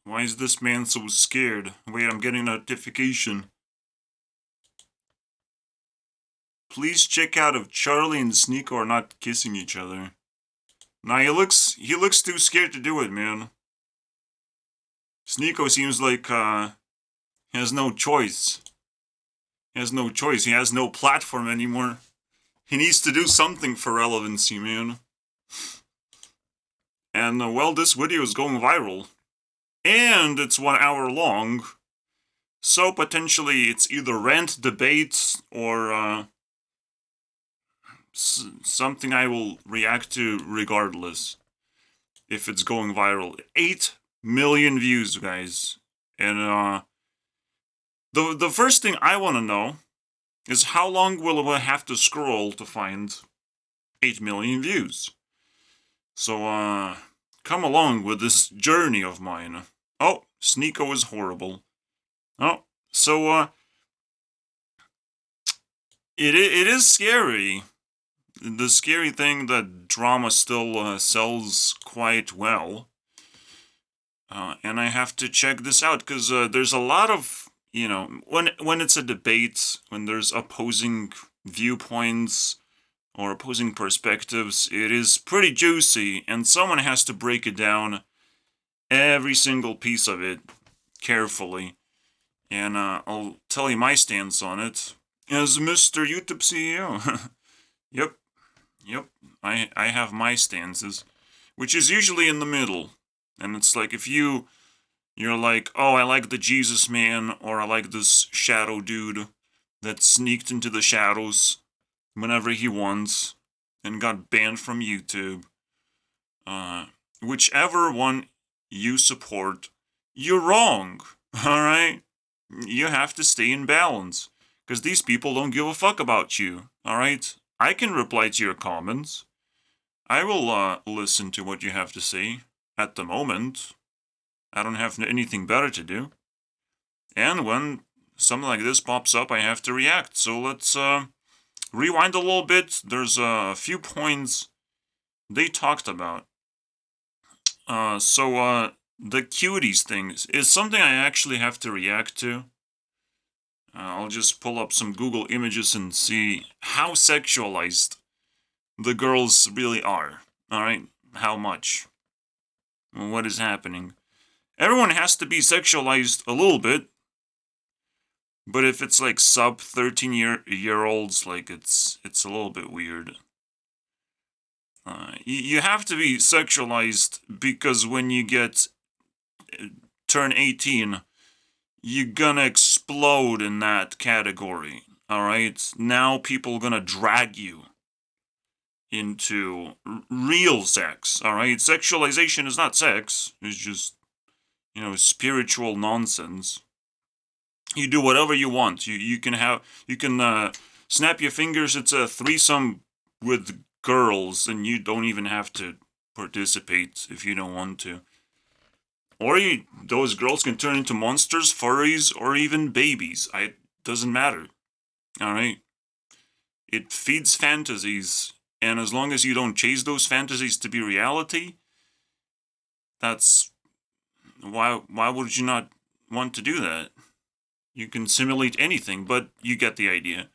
Why is this man so scared? Wait, I'm getting a notification. Please check out if Charlie and Sneako are not kissing each other. Nah, he looks too scared to do it, man. Sneako seems like he has no choice. He has no choice. He has no platform anymore. He needs to do something for relevancy, man. And well, this video is going viral. And it's 1 hour long. So potentially it's either rant, debate, or something I will react to regardless. If it's going viral. 8 million views, guys. And the first thing I want to know is how long will I have to scroll to find 8 million views? So, come along with this journey of mine. Oh, Sneako is horrible. Oh, so, it is scary. The scary thing that drama still sells quite well. And I have to check this out, because there's a lot of, you know, when it's a debate, when there's opposing viewpoints or opposing perspectives, it is pretty juicy, and someone has to break it down, every single piece of it, carefully. And I'll tell you my stance on it as Mr. YouTube CEO. Yep, I have my stances, which is usually in the middle. And it's like, if you're like, oh, I like the Jesus man, or I like this shadow dude that sneaked into the shadows whenever he wants and got banned from YouTube. Whichever one you support, you're wrong, alright? You have to stay in balance, because these people don't give a fuck about you, alright? I can reply to your comments. I will listen to what you have to say. At the moment, I don't have anything better to do. And when something like this pops up, I have to react. So let's rewind a little bit. There's a few points they talked about. So the cuties thing is something I actually have to react to. I'll just pull up some Google images and see how sexualized the girls really are. Alright? How much? What is happening? Everyone has to be sexualized a little bit. But if it's like sub 13 year olds, like it's a little bit weird. You have to be sexualized, because when you turn 18, you're gonna explode in that category. Alright? Now people are gonna drag you into real sex. Alright? Sexualization is not sex. It's just, spiritual nonsense. You do whatever you want. You can snap your fingers. It's a threesome with girls, and you don't even have to participate if you don't want to. Or those girls can turn into monsters, furries, or even babies. It doesn't matter. Alright? It feeds fantasies, and as long as you don't chase those fantasies to be reality, that's... Why would you not want to do that? You can simulate anything, but you get the idea.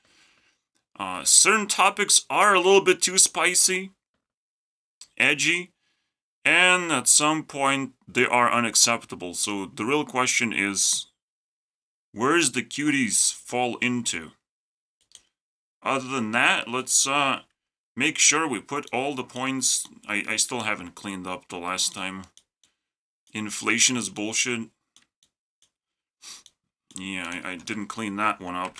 Certain topics are a little bit too spicy, edgy, and at some point they are unacceptable. So the real question is, where does the cuties fall into? Other than that, let's make sure we put all the points. I still haven't cleaned up the last time. Inflation is bullshit. Yeah, I didn't clean that one up.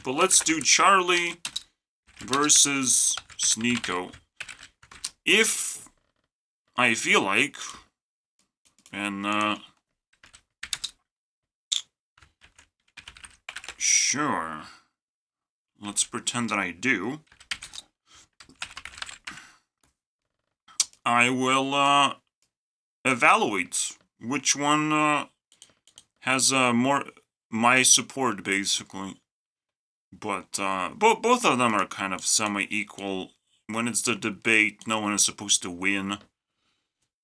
But let's do Charlie versus Sneako. If I feel like, and sure, let's pretend that I do. I will evaluate which one has more my support, basically. But both of them are kind of semi-equal. When it's the debate, no one is supposed to win.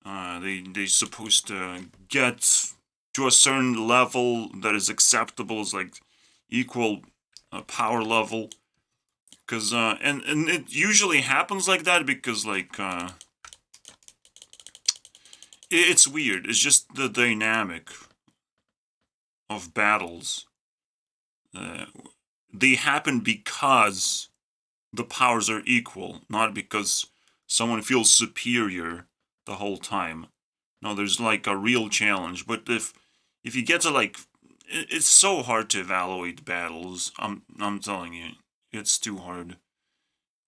They're supposed to get to a certain level that is acceptable, as like equal power level. Cause and it usually happens like that because like it's weird. It's just the dynamic of battles. Uh, they happen because the powers are equal, not because someone feels superior the whole time. No, there's like a real challenge. But if you get to like, it's so hard to evaluate battles. I'm telling you, it's too hard.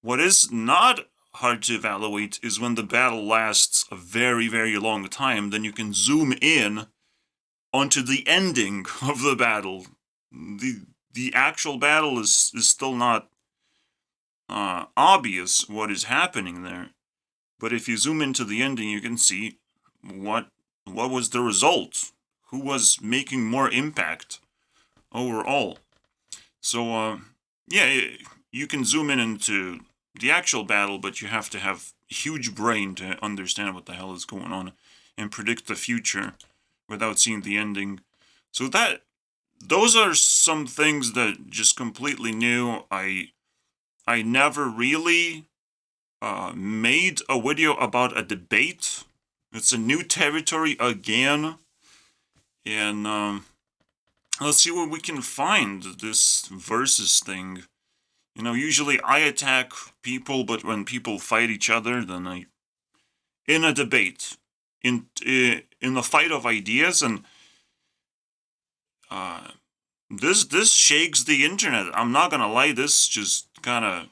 What is not hard to evaluate is when the battle lasts a very, very long time. Then you can zoom in onto the ending of the battle. The actual battle is still not obvious what is happening there. But if you zoom into the ending, you can see what was the result, who was making more impact overall. So yeah, you can zoom in into the actual battle, but you have to have huge brain to understand what the hell is going on and predict the future without seeing the ending. So those are some things that just completely new. I never really made a video about a debate. It's a new territory again, and let's see what we can find. This versus thing. You know, usually I attack people, but when people fight each other, then in a debate, in the fight of ideas, and this shakes the internet. I'm not gonna lie, this just kind of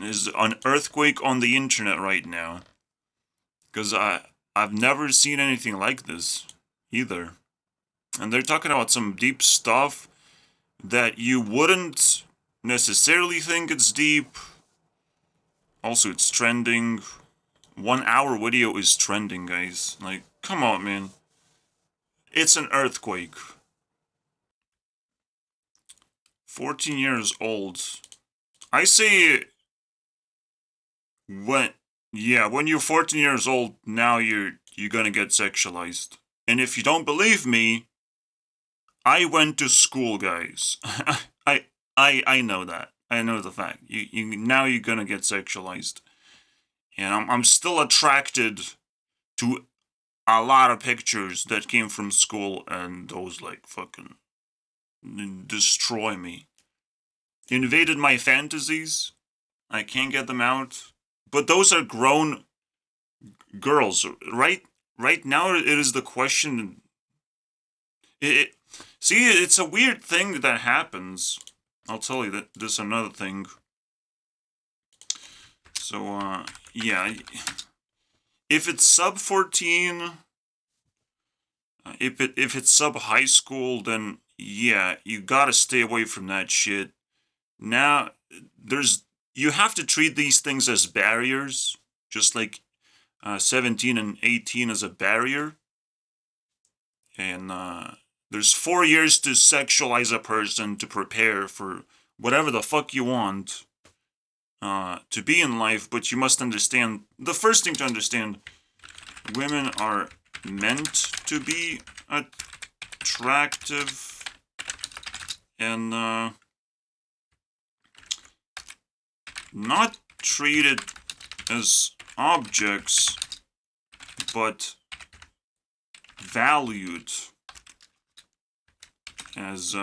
is an earthquake on the internet right now, because I've never seen anything like this either, and they're talking about some deep stuff that you wouldn't necessarily think it's deep. Also, it's trending. 1 hour video is trending, guys. Like, come on, man. It's an earthquake. 14 years old. I say when you're 14 years old, now you're gonna get sexualized. And if you don't believe me, I went to school, guys. I know that. I know the fact. You now you're gonna get sexualized. And I'm still attracted to a lot of pictures that came from school, and those like fucking destroy me. Invaded my fantasies. I can't get them out. But those are grown girls, right? Right now, it is the question. See, it's a weird thing that happens. I'll tell you that this is another thing. So, yeah. If it's sub 14, if it's sub high school, then yeah, you gotta stay away from that shit. Now, you have to treat these things as barriers, just like 17 and 18 as a barrier. And there's 4 years to sexualize a person to prepare for whatever the fuck you want to be in life, but you must understand, the first thing to understand, women are meant to be attractive and not treated as objects, but valued as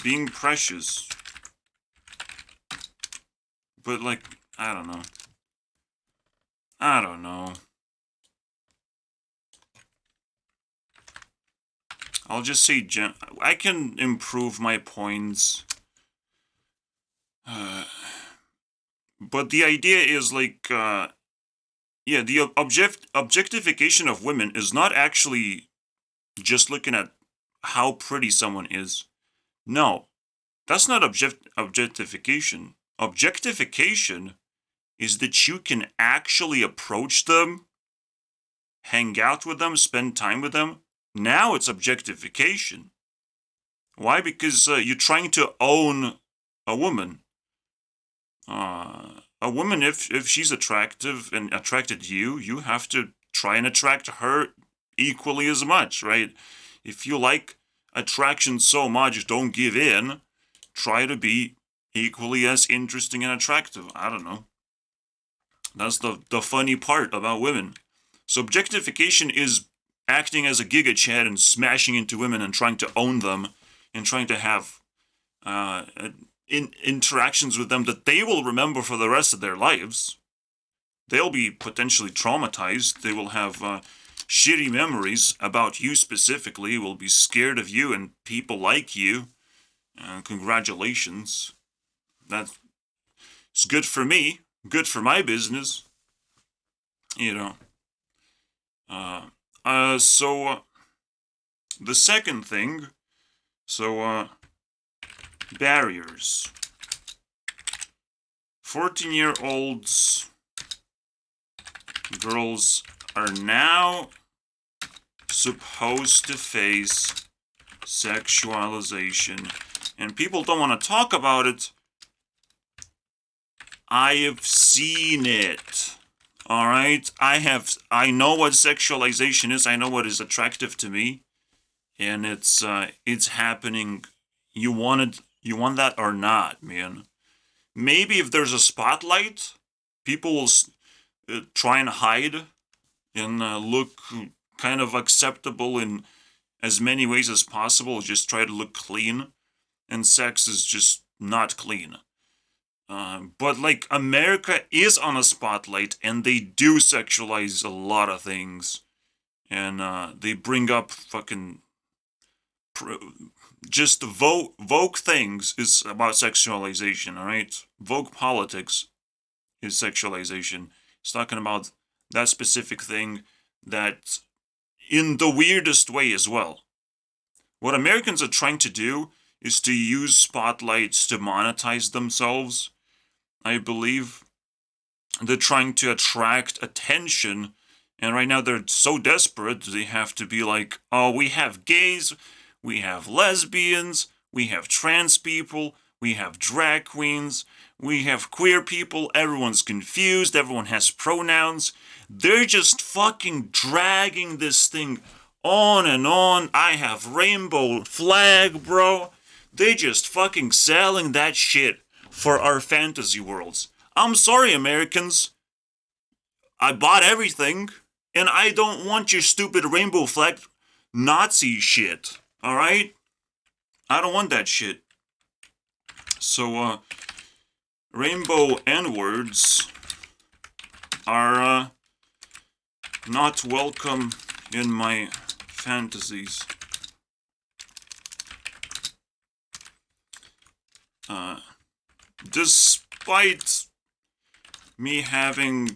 being precious. But like, I don't know. I'll just say I can improve my points. But the idea is like, yeah, the objectification of women is not actually just looking at how pretty someone is. No, that's not objectification. Objectification is that you can actually approach them, hang out with them, spend time with them. Now it's objectification. Why? Because you're trying to own a woman. A woman, if she's attractive and attracted to you, you have to try and attract her equally as much, right? If you like attraction so much, don't give in. Try to be equally as interesting and attractive. I don't know. That's the funny part about women. Subjectification is acting as a giga chad and smashing into women and trying to own them and trying to have uh, interactions with them that they will remember for the rest of their lives. They'll be potentially traumatized. They will have shitty memories about you specifically, will be scared of you and people like you. Congratulations. That's good for me, good for my business. You know. So the second thing, barriers. 14-year-olds, girls are now supposed to face sexualization, and people don't want to talk about it. I have seen it. All right, I know what sexualization is. I know what is attractive to me, and it's happening. You want that or not, man. Maybe if there's a spotlight, people will try and hide and look kind of acceptable in as many ways as possible. Just try to look clean, and sex is just not clean. But like America is on a spotlight, and they do sexualize a lot of things, and they bring up fucking just Vogue things is about sexualization. All right, Vogue politics is sexualization. It's talking about that specific thing that in the weirdest way as well. What Americans are trying to do is to use spotlights to monetize themselves. I believe they're trying to attract attention, and right now they're so desperate they have to be like, oh, we have gays, we have lesbians, we have trans people, we have drag queens, we have queer people, everyone's confused, everyone has pronouns. They're just fucking dragging this thing on and on. I have rainbow flag, bro. They just fucking selling that shit for our fantasy worlds. I'm sorry, Americans. I bought everything, and I don't want your stupid rainbow flag Nazi shit. Alright? I don't want that shit. So, rainbow N-words are not welcome in my fantasies. Despite me having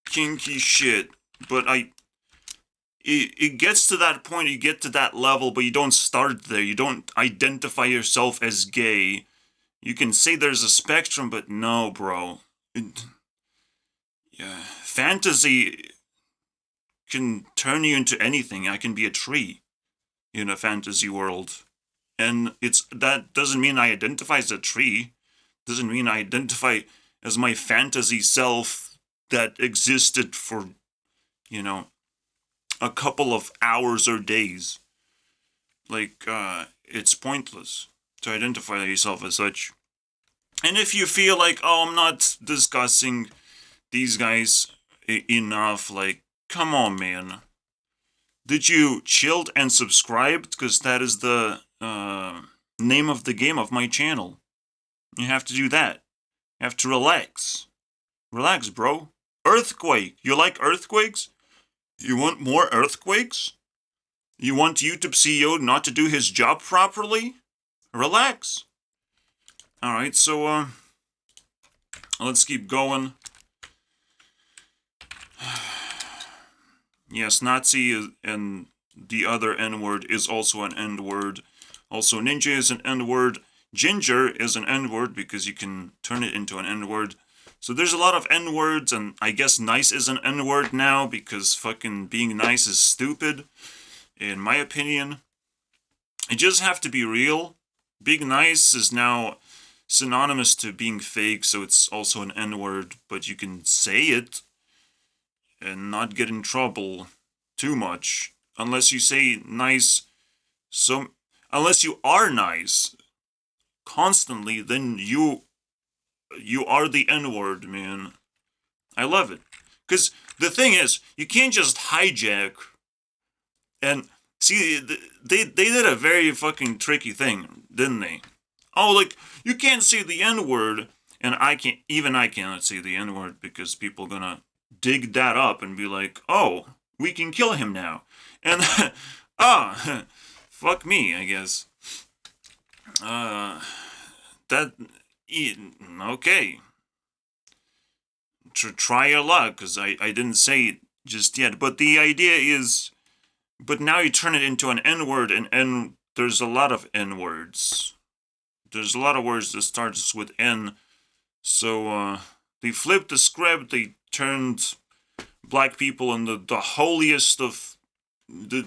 kinky shit, but it gets to that point, you get to that level, but you don't start there. You don't identify yourself as gay. You can say there's a spectrum, but no, bro. Fantasy can turn you into anything. I can be a tree in a fantasy world. And that doesn't mean I identify as a tree. Doesn't mean I identify as my fantasy self that existed for, a couple of hours or days. Like, it's pointless to identify yourself as such. And if you feel like, oh, I'm not discussing these guys enough, like, come on, man. Did you chilled and subscribed? Because that is the name of the game of my channel. You have to do that. You have to relax. Relax, bro. Earthquake. You like earthquakes? You want more earthquakes? You want YouTube CEO not to do his job properly? Relax. Alright, so, let's keep going. Yes, Nazi and the other N-word is also an N-word. Also, ninja is an N-word. Ginger is an N-word because you can turn it into an N-word. So there's a lot of N-words, and I guess nice is an N-word now because fucking being nice is stupid. in my opinion. You just have to be real. Being nice is now synonymous to being fake, so it's also an N-word, but you can say it and not get in trouble too much. Unless you say nice, unless you are nice constantly, then you are the N-word, man. I love it. Because the thing is, you can't just hijack and see, they did a very fucking tricky thing, didn't they? Oh, like, you can't say the N-word, and I cannot say the N-word because people gonna dig that up and be like, oh, we can kill him now. And, fuck me, I guess. Okay. Try your luck, because I didn't say it just yet. But the idea is, but now you turn it into an N-word, and there's a lot of N-words. There's a lot of words that starts with N. So, they flipped the script, they turned black people into the holiest of, the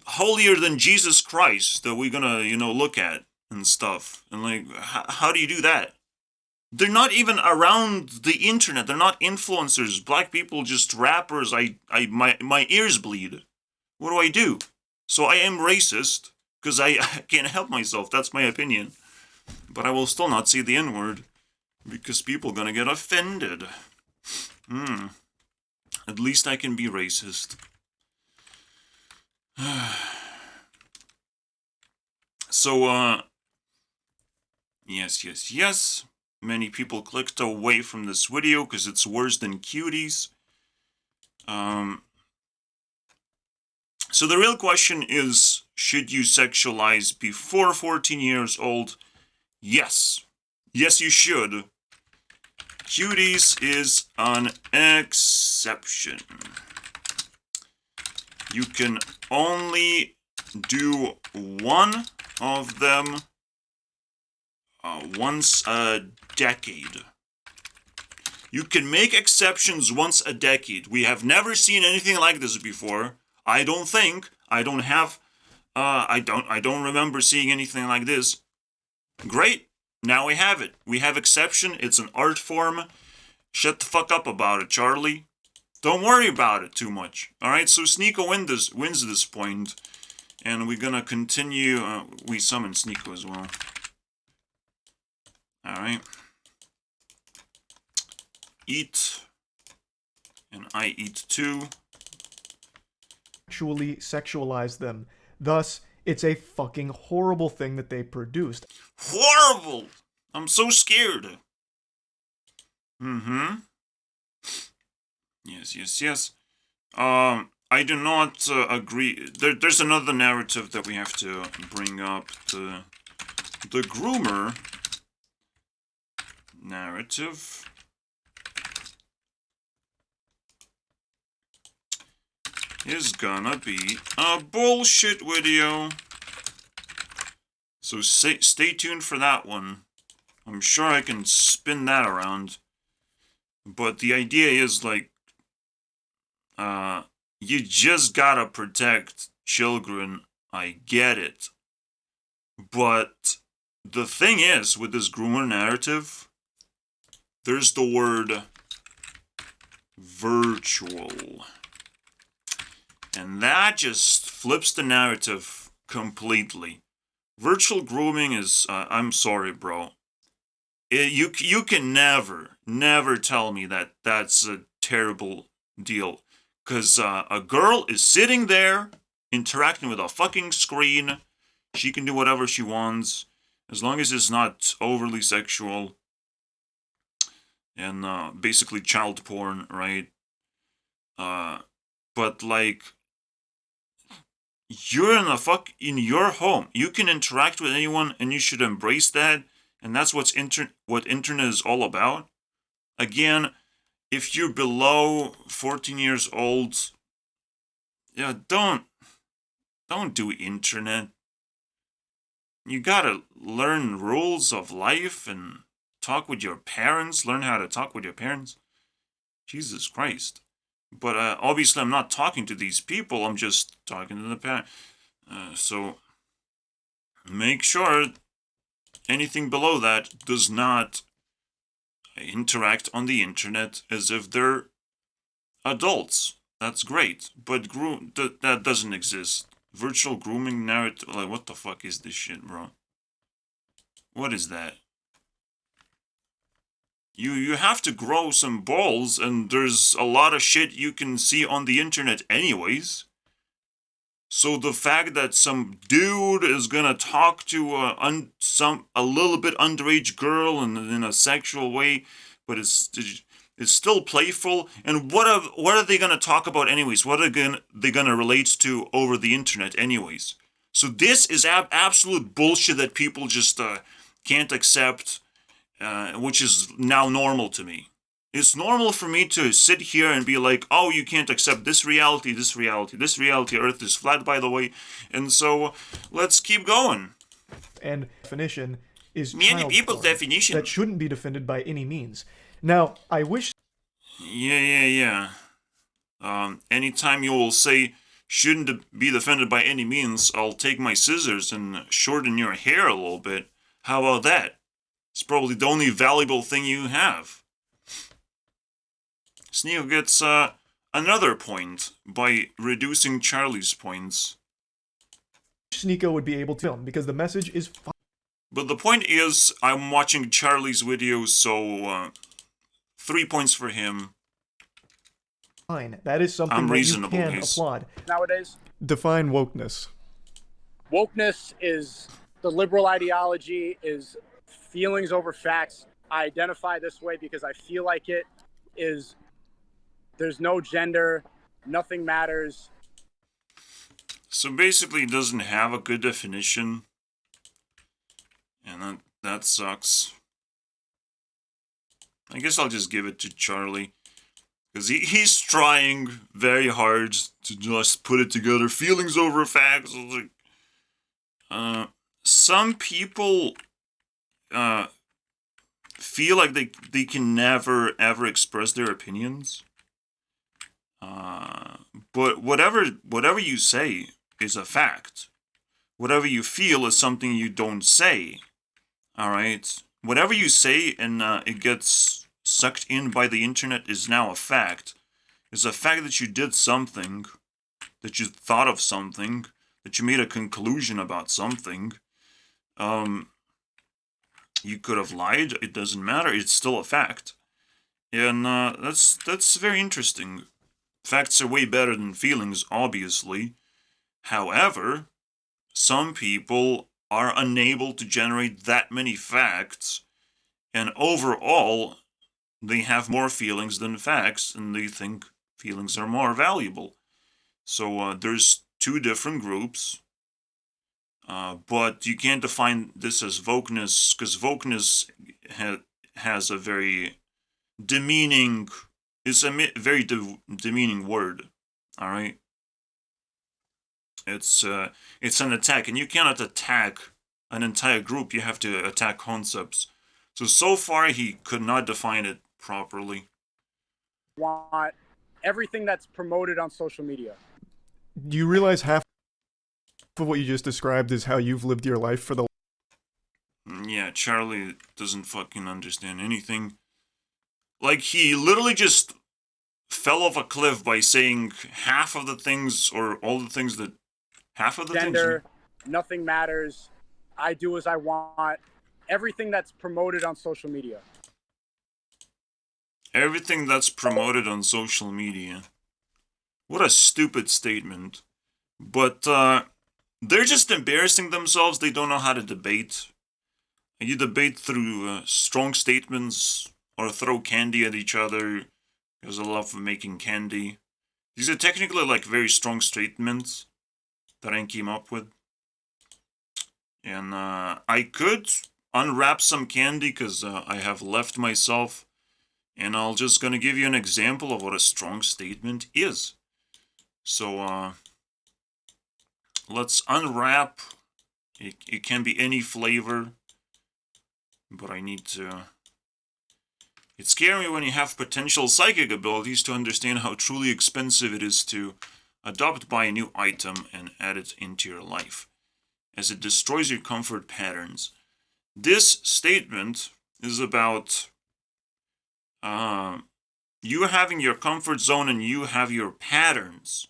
holier than Jesus Christ that we're gonna, look at and stuff. And like, how do you do that? They're not even around the internet. They're not influencers. Black people, just rappers. My ears bleed. What do I do? So I am racist because I can't help myself. That's my opinion. But I will still not say the N-word because people are gonna get offended. At least I can be racist. So, yes. Many people clicked away from this video because it's worse than cuties. So the real question is, should you sexualize before 14 years old? Yes. Yes, you should. Cuties is an exception. You can only do one of them once a decade. You can make exceptions once a decade. We have never seen anything like this before. I don't think. I don't remember seeing anything like this. Great. Now we have it. We have exception. It's an art form. Shut the fuck up about it, Charlie. Don't worry about it too much. Alright, so Sneak100 wins this point. And we're gonna continue. We summon Sneak as well. Alright. Eat. And I eat too. Actually sexualize them. Thus, it's a fucking horrible thing that they produced. Horrible! I'm so scared. Yes. I do not agree. There's another narrative that we have to bring up. The groomer narrative. Is gonna be a bullshit video. So stay tuned for that one. I'm sure I can spin that around. But the idea is like, you just gotta protect children. I get it. But the thing is, with this groomer narrative, there's the word virtual. And that just flips the narrative completely. Virtual grooming is, I'm sorry, bro. You can never tell me that that's a terrible deal. Because a girl is sitting there, interacting with a fucking screen. She can do whatever she wants, as long as it's not overly sexual. And basically child porn, right? But like, you're in your home. You can interact with anyone, and you should embrace that. And that's what internet is all about. Again, if you're below 14 years old, yeah, don't do internet. You gotta learn rules of life and talk with your parents. Learn how to talk with your parents. Jesus Christ. But obviously, I'm not talking to these people. I'm just talking to the parent. So make sure anything below that does not interact on the internet as if they're adults. That's great, but that doesn't exist. Virtual grooming narrative. Like, what the fuck is this shit, bro? What is that? You have to grow some balls, and there's a lot of shit you can see on the internet anyways. So the fact that some dude is gonna talk to a little bit underage girl in a sexual way, but it's still playful. And what are they gonna talk about anyways? What are they gonna relate to over the internet anyways? So this is absolute bullshit that people just can't accept. Which is now normal to me. It's normal for me to sit here and be like, oh, you can't accept this reality, this reality, this reality, Earth is flat, by the way, and so let's keep going. And definition is Many child people's porn definition. that shouldn't be defended by any means. Now, I wish... Yeah. Anytime you will say, shouldn't be defended by any means, I'll take my scissors and shorten your hair a little bit. How about that? It's probably the only valuable thing you have. Sneak gets another point by reducing Charlie's points. Sneako would be able to film, because the message is But the point is, I'm watching Charlie's video, so 3 points for him. fine. That is something I'm that you reasonable, can guys. applaud. Nowadays, Define wokeness. wokeness is the liberal ideology, is feelings over facts. I identify this way because I feel like it is. There's no gender, nothing matters. So basically, it doesn't have a good definition, and that sucks. I guess I'll just give it to Charlie, because he's trying very hard to just put it together. Feelings over facts. Some people feel like they can never ever express their opinions. But whatever you say is a fact. Whatever you feel is something you don't say. All right. Whatever you say and it gets sucked in by the internet is now a fact. It's a fact that you did something, that you thought of something, that you made a conclusion about something. You could have lied. It doesn't matter. It's still a fact, and that's very interesting. Facts are way better than feelings, obviously. However, some people are unable to generate that many facts, and overall, they have more feelings than facts, and they think feelings are more valuable. So there's two different groups. But you can't define this as wokeness, because wokeness has a very demeaning, it's a very demeaning word, alright? It's an attack, and you cannot attack an entire group, you have to attack concepts. So far, he could not define it properly. Want everything that's promoted on social media. Do you realize half of what you just described is how you've lived your life for the... Yeah, Charlie doesn't fucking understand anything. Like, he literally just fell off a cliff by saying half of the things, or all the things that... Half of the Gender, things... nothing matters. I do as I want. Everything that's promoted on social media. Everything that's promoted on social media. What a stupid statement. But, they're just embarrassing themselves. They don't know how to debate. You debate through strong statements or throw candy at each other. There's a love for making candy. These are technically like very strong statements that I came up with. And I could unwrap some candy because I have left myself. And I'll just gonna give you an example of what a strong statement is. So, let's unwrap. It can be any flavor, but I need to It's scary when you have potential psychic abilities to understand how truly expensive it is to adopt buy a new item and add it into your life, as it destroys your comfort patterns. This statement is about you having your comfort zone and you have your patterns.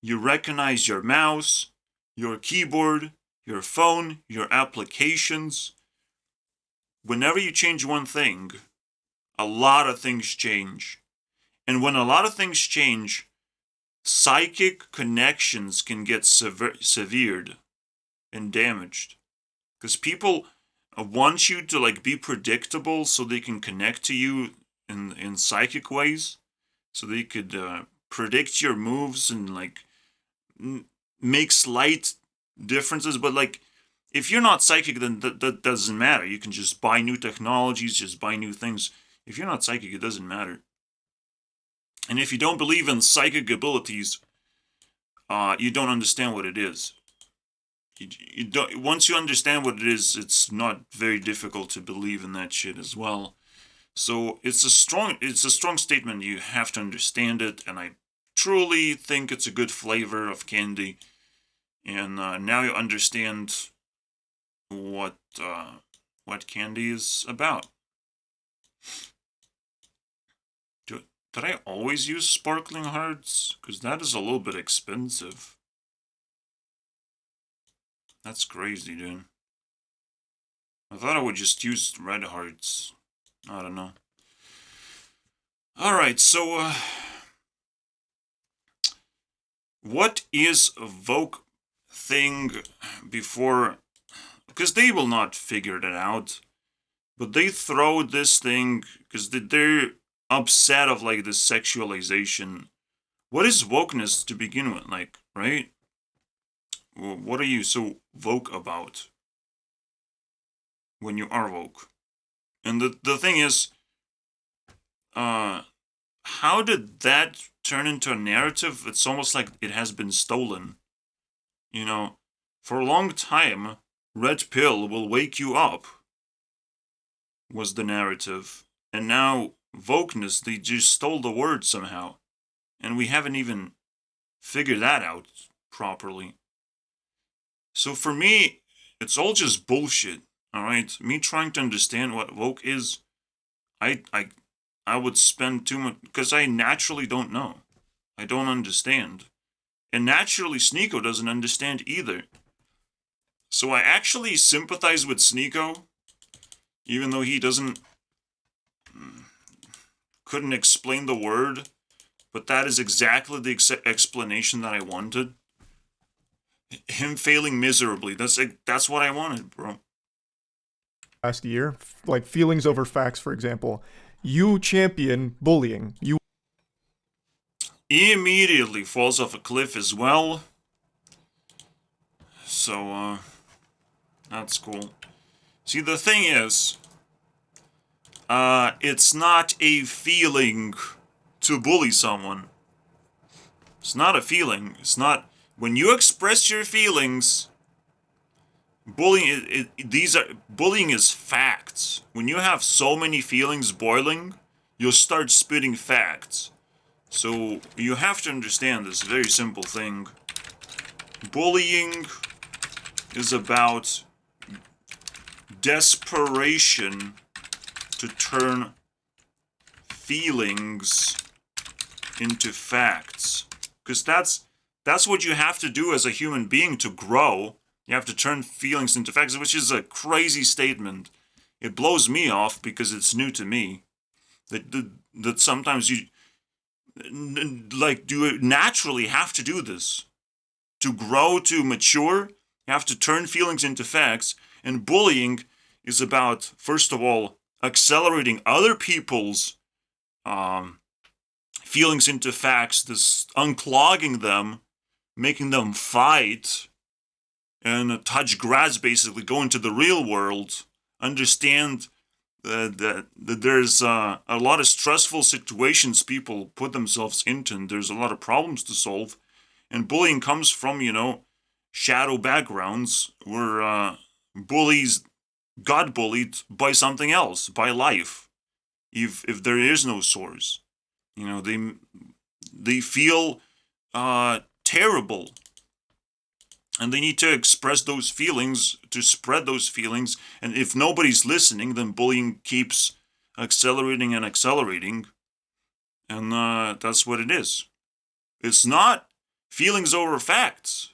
You recognize your mouse, your keyboard, your phone, your applications. Whenever you change one thing, a lot of things change. And when a lot of things change, psychic connections can get severed and damaged. Because people want you to like be predictable so they can connect to you in psychic ways. So they could predict your moves and like make slight differences. But like, if you're not psychic, then that doesn't matter. You can just buy new technologies, just buy new things. If you're not psychic, it doesn't matter. And if you don't believe in psychic abilities, you don't understand what it is. You don't. Once you understand what it is, it's not very difficult to believe in that shit as well. So it's a strong statement. You have to understand it, and I truly think it's a good flavor of candy. And now you understand what candy is about. Did I always use sparkling hearts? Because that is a little bit expensive. That's crazy, dude. I thought I would just use red hearts. I don't know. Alright, so, what is a Vogue thing before... Because they will not figure it out. But they throw this thing, because they're upset of, like, this sexualization. What is wokeness to begin with, like, right? What are you so woke about when you are woke? And the thing is, how did that turn into a narrative? It's almost like it has been stolen. You know, for a long time, red pill will wake you up was the narrative. And now, wokeness, they just stole the word somehow. And we haven't even figured that out properly. So for me, it's all just bullshit, alright? Me trying to understand what woke is, I would spend too much, because I naturally don't know. I don't understand. And naturally, Sneako doesn't understand either. So I actually sympathize with Sneako, even though he couldn't explain the word, but that is exactly the explanation that I wanted. Him failing miserably. That's what I wanted, bro. Last year, like feelings over facts, for example, you champion bullying. You He immediately falls off a cliff as well. So, that's cool. See, the thing is, it's not a feeling to bully someone. It's not a feeling. It's not... When you express your feelings, bullying is facts. When you have so many feelings boiling, you'll start spitting facts. So you have to understand this very simple thing. Bullying is about desperation to turn feelings into facts. Because that's what you have to do as a human being to grow. You have to turn feelings into facts, which is a crazy statement. It blows me off because it's new to me. That sometimes you do naturally have to do this. To grow, to mature, you have to turn feelings into facts. And bullying is about, first of all, accelerating other people's feelings into facts, this unclogging them, making them fight, and touch grass, basically, go into the real world, understand that there's a lot of stressful situations people put themselves into, and there's a lot of problems to solve. And bullying comes from, shadow backgrounds where bullies got bullied by something else, by life. if there is no source. You know, they feel terrible, and they need to express those feelings to spread those feelings. And if nobody's listening, then bullying keeps accelerating and accelerating, and that's what it is. It's not feelings over facts.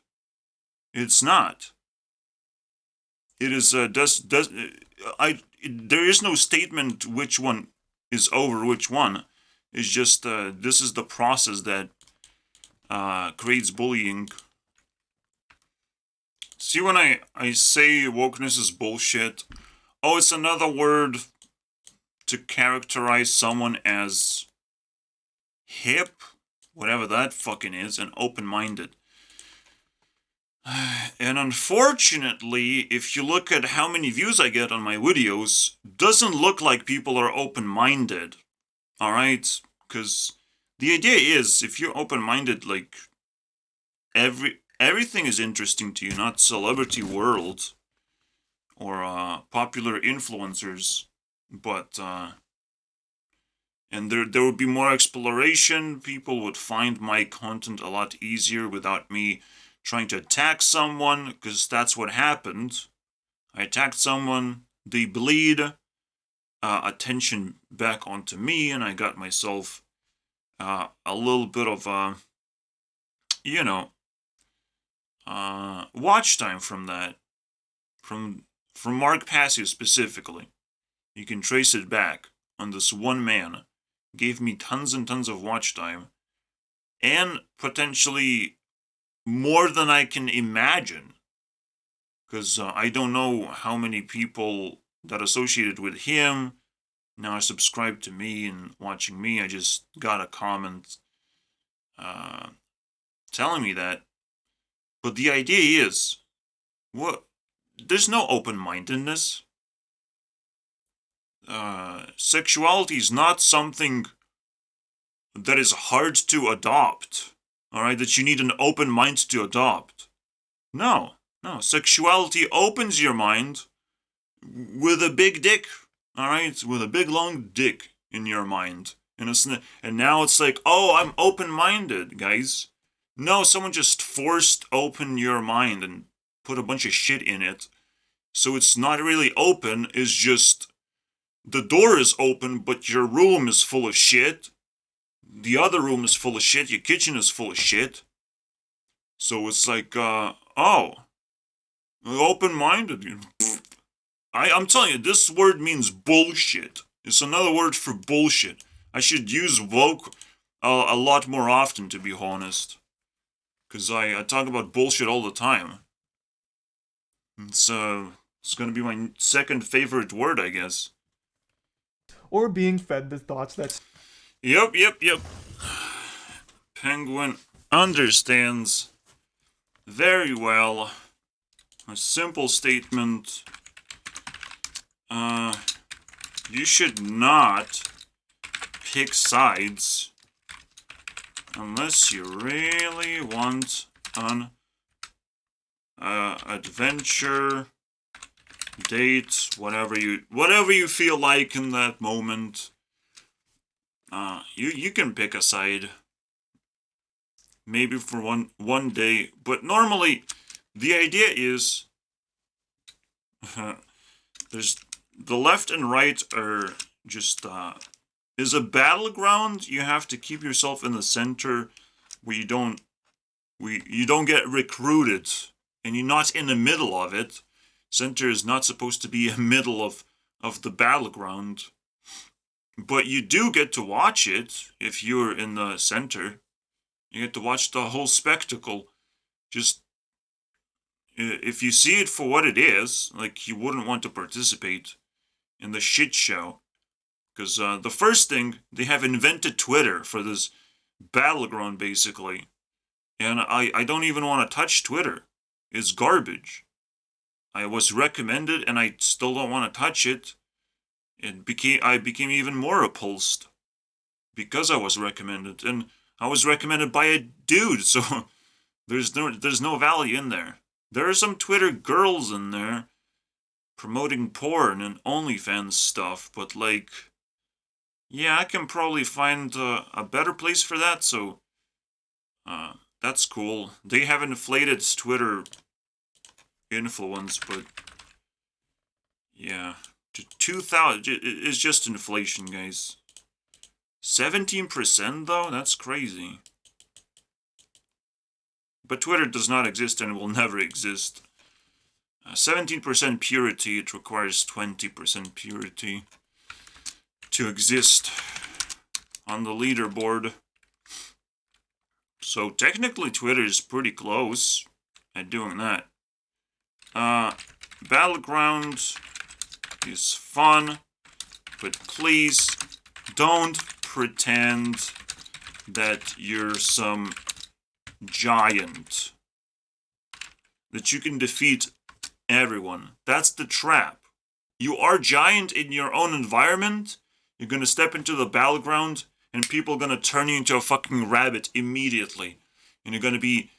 It's not. It is there is no statement which one is over which one. It's just this is the process that creates bullying. See, when I say wokeness is bullshit, oh, it's another word to characterize someone as hip, whatever that fucking is, and open-minded. And unfortunately, if you look at how many views I get on my videos, doesn't look like people are open-minded. Alright? Because the idea is, if you're open-minded, like, everything is interesting to you, not celebrity world or popular influencers, but and there would be more exploration. People would find my content a lot easier without me trying to attack someone, because that's what happened. I attacked someone, they bleed, attention back onto me, and I got myself a little bit of watch time from that, from Mark Passio specifically. You can trace it back on this one man. Gave me tons and tons of watch time, and potentially more than I can imagine, because I don't know how many people that associated with him now are subscribed to me and watching me. I just got a comment telling me that. But the idea is, there's no open-mindedness. Sexuality is not something that is hard to adopt. Alright, that you need an open mind to adopt. No. Sexuality opens your mind with a big dick. Alright, with a big long dick in your mind. And now it's like, oh, I'm open-minded, guys. No, someone just forced open your mind and put a bunch of shit in it. So it's not really open, it's just the door is open, but your room is full of shit. The other room is full of shit. Your kitchen is full of shit. So it's like, open-minded. I'm telling you, this word means bullshit. It's another word for bullshit. I should use woke a lot more often, to be honest. Because I talk about bullshit all the time. It's going to be my second favorite word, I guess. Or being fed the thoughts that... Yep. Penguin understands very well a simple statement. You should not pick sides unless you really want an adventure, date, whatever you feel like in that moment. You can pick a side, maybe for one day, but normally the idea is there's the left and right are just is a battleground. You have to keep yourself in the center where you don't get recruited, and you're not in the middle of it. Center is not supposed to be a middle of the battleground. But you do get to watch it if you're in the center. You get to watch the whole spectacle. Just, if you see it for what it is, like, you wouldn't want to participate in the shit show. Because the first thing, they have invented Twitter for this battleground, basically. And I don't even want to touch Twitter. It's garbage. I was recommended, and I still don't want to touch it. I became even more repulsed because I was recommended, and I was recommended by a dude, so there's no value in there. There are some Twitter girls in there promoting porn and OnlyFans stuff, but like, Yeah, I can probably find a better place for that, so that's cool. They have inflated Twitter influence, but yeah, to 2,000 is just inflation, guys. 17% though? That's crazy. But Twitter does not exist and will never exist. 17% purity, it requires 20% purity to exist on the leaderboard. So technically Twitter is pretty close at doing that. Battleground is fun, but please don't pretend that you're some giant. That you can defeat everyone. That's the trap. You are giant in your own environment. You're gonna step into the battleground and people are gonna turn you into a fucking rabbit immediately. And you're gonna be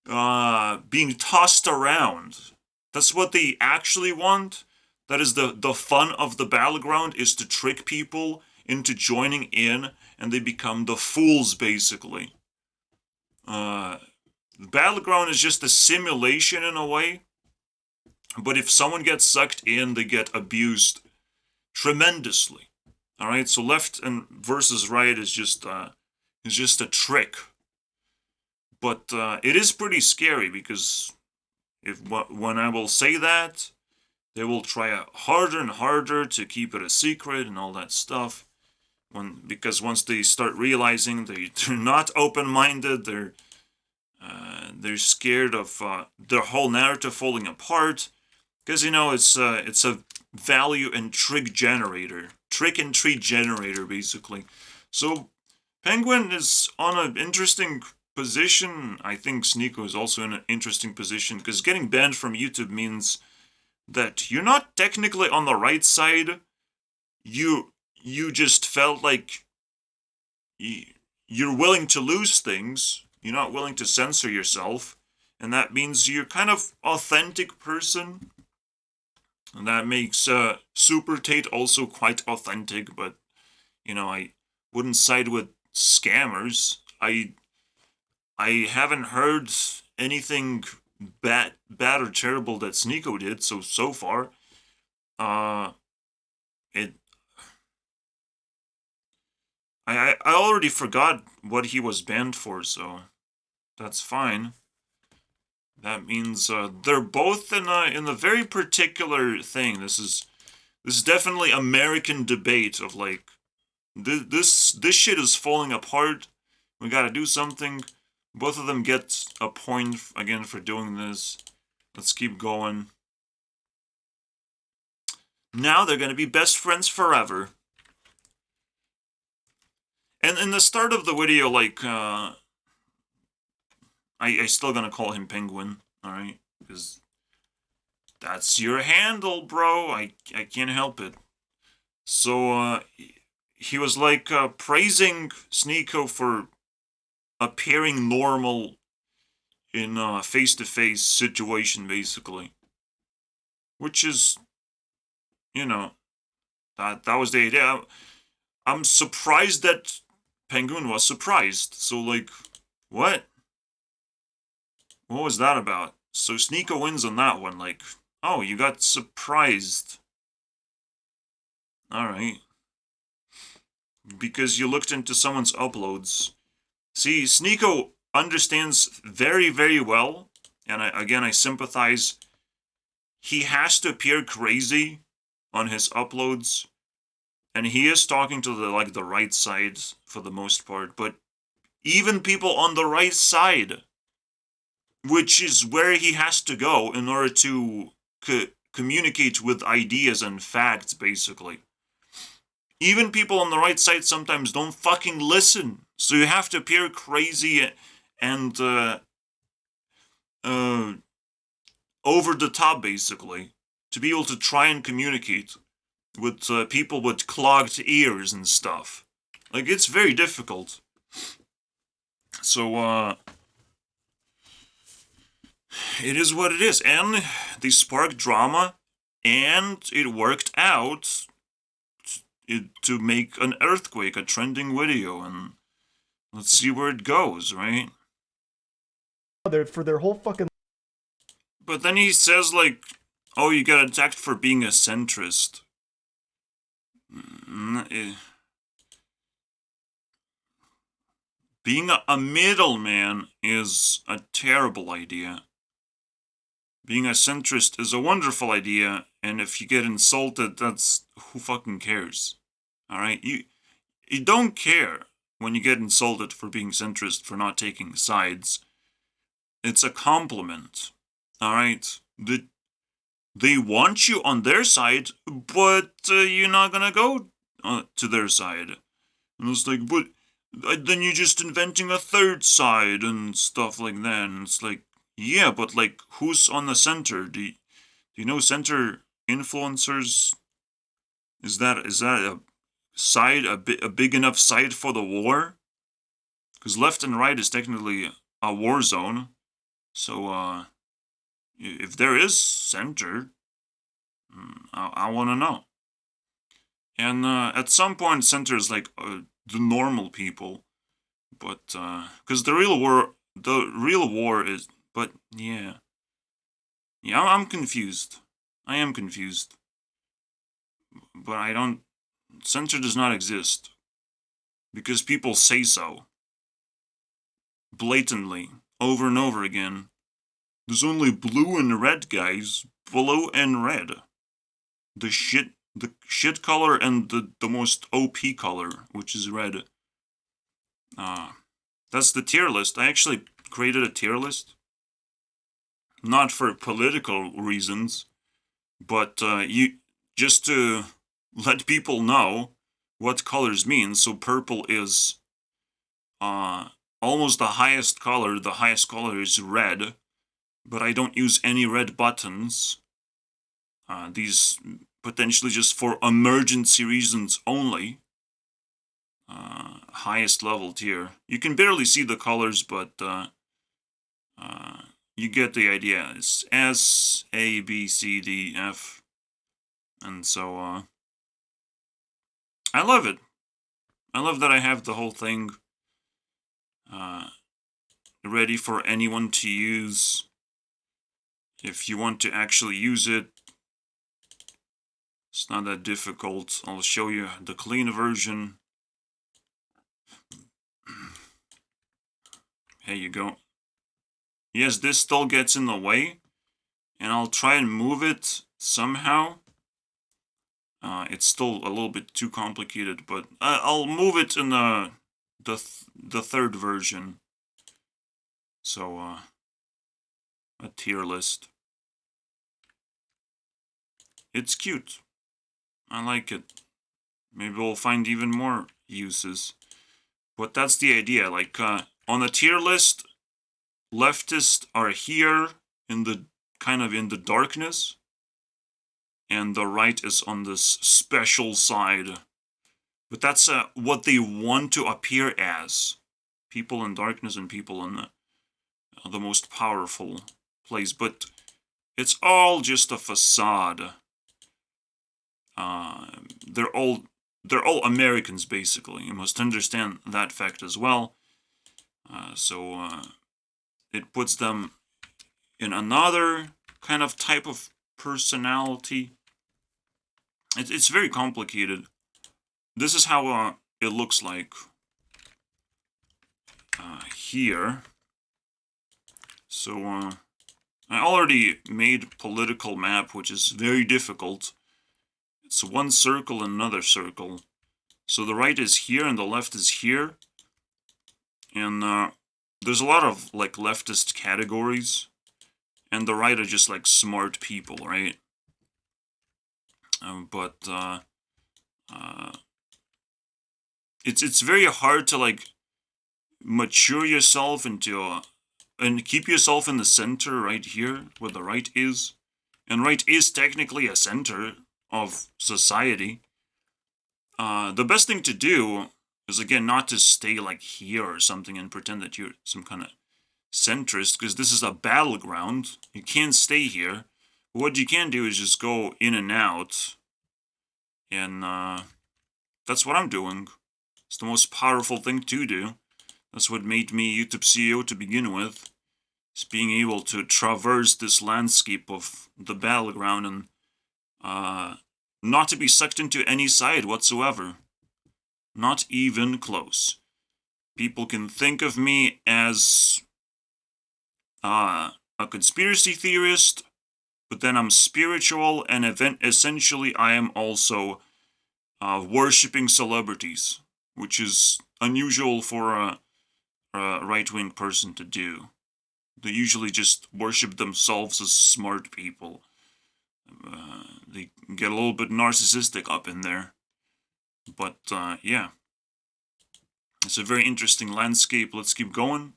being tossed around. That's what they actually want. That is the fun of the battleground, is to trick people into joining in and they become the fools basically. The battleground is just a simulation in a way. But if someone gets sucked in, they get abused tremendously. All right, so left and versus right is just a trick. But it is pretty scary because when I will say that, they will try harder and harder to keep it a secret and all that stuff. Because once they start realizing they're not open-minded, they're scared of their whole narrative falling apart. Because, it's a value and trick generator. Trick and treat generator, basically. So, Penguin is on an interesting position. I think Sneako is also in an interesting position, because getting banned from YouTube means that you're not technically on the right side. You just felt like you're willing to lose things. You're not willing to censor yourself. And that means you're kind of authentic person. And that makes Super Tate also quite authentic, but, I wouldn't side with scammers. I haven't heard anything bad or terrible that Sneako did, so far. I already forgot what he was banned for, so that's fine. That means they're both in a very particular thing. This is definitely American debate of like this shit is falling apart. We gotta do something. Both of them get a point again for doing this. Let's keep going. Now they're gonna be best friends forever. And in the start of the video, like I still gonna call him Penguin, alright? Because that's your handle, bro. I can't help it. So, he was like praising Sneako for appearing normal in a face-to-face situation, basically. Which is, that was the idea. I'm surprised that Penguin was surprised. So, like, what? What was that about? So Sneako wins on that one, like, oh, you got surprised. Alright. Because you looked into someone's uploads. See, Sneako understands very, very well, and I sympathize. He has to appear crazy on his uploads, and he is talking to the right side for the most part, but even people on the right side, which is where he has to go in order to communicate with ideas and facts, basically. Even people on the right side sometimes don't fucking listen, so you have to appear crazy and over the top, basically, to be able to try and communicate with people with clogged ears and stuff. Like, it's very difficult. So, it is what it is, and they sparked drama, and it worked out to make an earthquake a trending video, and let's see where it goes, right? For their whole fucking. But then he says, like, oh, you got attacked for being a centrist. Being a middleman is a terrible idea. Being a centrist is a wonderful idea, and if you get insulted, that's who fucking cares. Alright? You don't care when you get insulted for being centrist, for not taking sides. It's a compliment. Alright? They want you on their side, but you're not gonna go to their side. And it's like, but then you're just inventing a third side and stuff like that. And it's like, yeah, but like, who's on the center? Do you know center influencers? Is that a side, a big enough side for the war? Because left and right is technically a war zone. So, if there is center, I want to know. And at some point, center is like the normal people, but because the real war is. But yeah, I'm confused. I am confused. But I don't. Center does not exist because people say so blatantly over and over again. There's only blue and red, guys. Blue and red. The shit color and the most OP color, which is red. That's the tier list. I actually created a tier list. Not for political reasons, but just to let people know what colors mean. So purple is almost the highest color. The highest color is red. But I don't use any red buttons. These potentially just for emergency reasons only. Highest level tier. You can barely see the colors, but you get the idea. It's S, A, B, C, D, F. And so, I love it. I love that I have the whole thing ready for anyone to use. If you want to actually use it, it's not that difficult. I'll show you the clean version. Here you go. Yes, this still gets in the way, and I'll try and move it somehow. It's still a little bit too complicated, but I'll move it in the third version. So, a tier list. It's cute. I like it. Maybe we'll find even more uses. But that's the idea. Like, on the tier list, leftists are here in the kind of in the darkness, and the right is on this special side. But that's what they want to appear as. People in darkness and people in the most powerful place. But it's all just a facade. They're all Americans, basically. You must understand that fact as well. So it puts them in another kind of type of personality. It's very complicated. This is how it looks like here. So I already made political map, which is very difficult. It's one circle and another circle. So the right is here and the left is here. And there's a lot of like leftist categories. And the right are just like smart people, right? But it's very hard to like mature yourself into and keep yourself in the center right here where the right is. And right is technically a center of society. The best thing to do is, again, not to stay like here or something and pretend that you're some kind of centrist, because this is a battleground. You can't stay here. What you can do is just go in and out and That's what I'm doing. It's the most powerful thing to do. That's what made me YouTube CEO to begin with. It's being able to traverse this landscape of the battleground and not to be sucked into any side whatsoever. Not even close. People can think of me as a conspiracy theorist, but then I'm spiritual, and essentially I am also worshipping celebrities, which is unusual for a right-wing person to do. They usually just worship themselves as smart people. They get a little bit narcissistic up in there. But, yeah. It's a very interesting landscape. Let's keep going.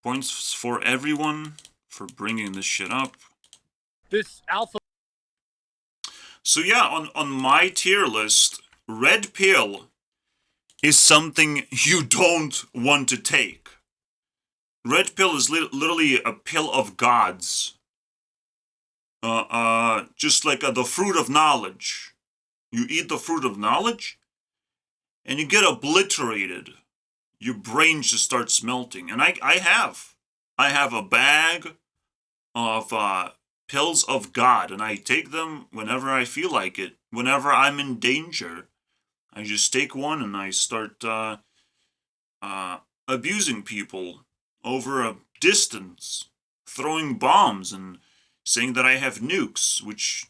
Points for everyone for bringing this shit up. This alpha. So yeah, on my tier list, red pill is something you don't want to take. Red pill is literally a pill of gods. Just like the fruit of knowledge. You eat the fruit of knowledge, and you get obliterated. Your brain just starts melting. And I have a bag of pills of God, and I take them whenever I feel like it. Whenever I'm in danger, I just take one and I start abusing people over a distance, throwing bombs and saying that I have nukes, which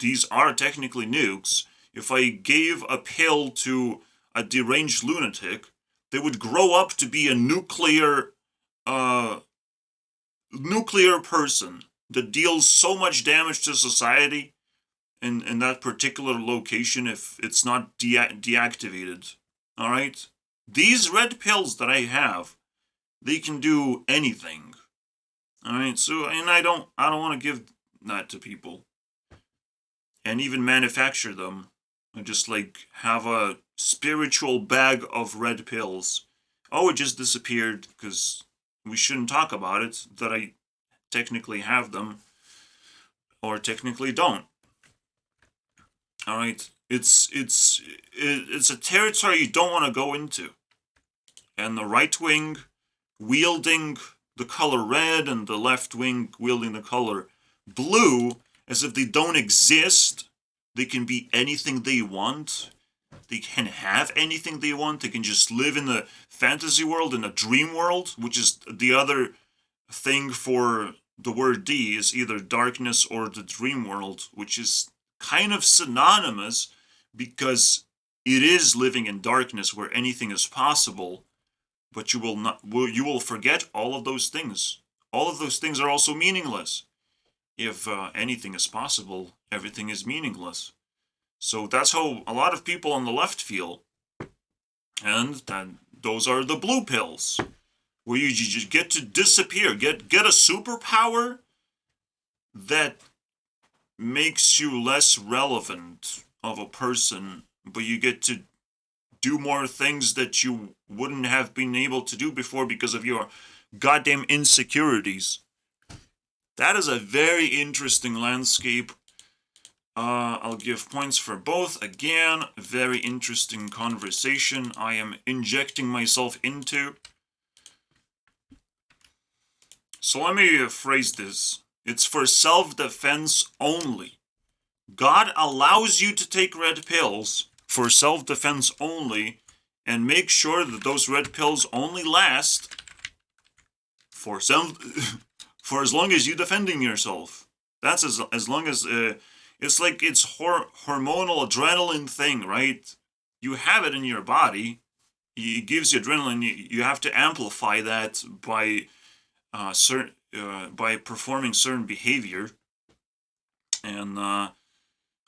these are technically nukes. If I gave a pill to a deranged lunatic, they would grow up to be a nuclear person that deals so much damage to society in that particular location if it's not deactivated. All right? These red pills that I have, they can do anything. All right? So, and I don't want to give that to people and even manufacture them. I just have a spiritual bag of red pills. Oh, it just disappeared because we shouldn't talk about it, that I technically have them or technically don't. All right, it's a territory you don't want to go into. And the right wing wielding the color red and the left wing wielding the color blue as if they don't exist. They can be anything they want. They can have anything they want. They can just live in a fantasy world, in a dream world, which is the other thing for the word D, is either darkness or the dream world, which is kind of synonymous because it is living in darkness where anything is possible, but you will forget all of those things. All of those things are also meaningless. If anything is possible, everything is meaningless. So that's how a lot of people on the left feel. And those are the blue pills, where you just get to disappear, get a superpower that makes you less relevant of a person, but you get to do more things that you wouldn't have been able to do before because of your goddamn insecurities. That is a very interesting landscape. I'll give points for both. Again, very interesting conversation I am injecting myself into. So let me phrase this. It's for self-defense only. God allows you to take red pills for self-defense only, and make sure that those red pills only last for as long as you're defending yourself. That's as long as it's like it's hormonal adrenaline thing, right? You have it in your body. It gives you adrenaline. You have to amplify that by by performing certain behavior. And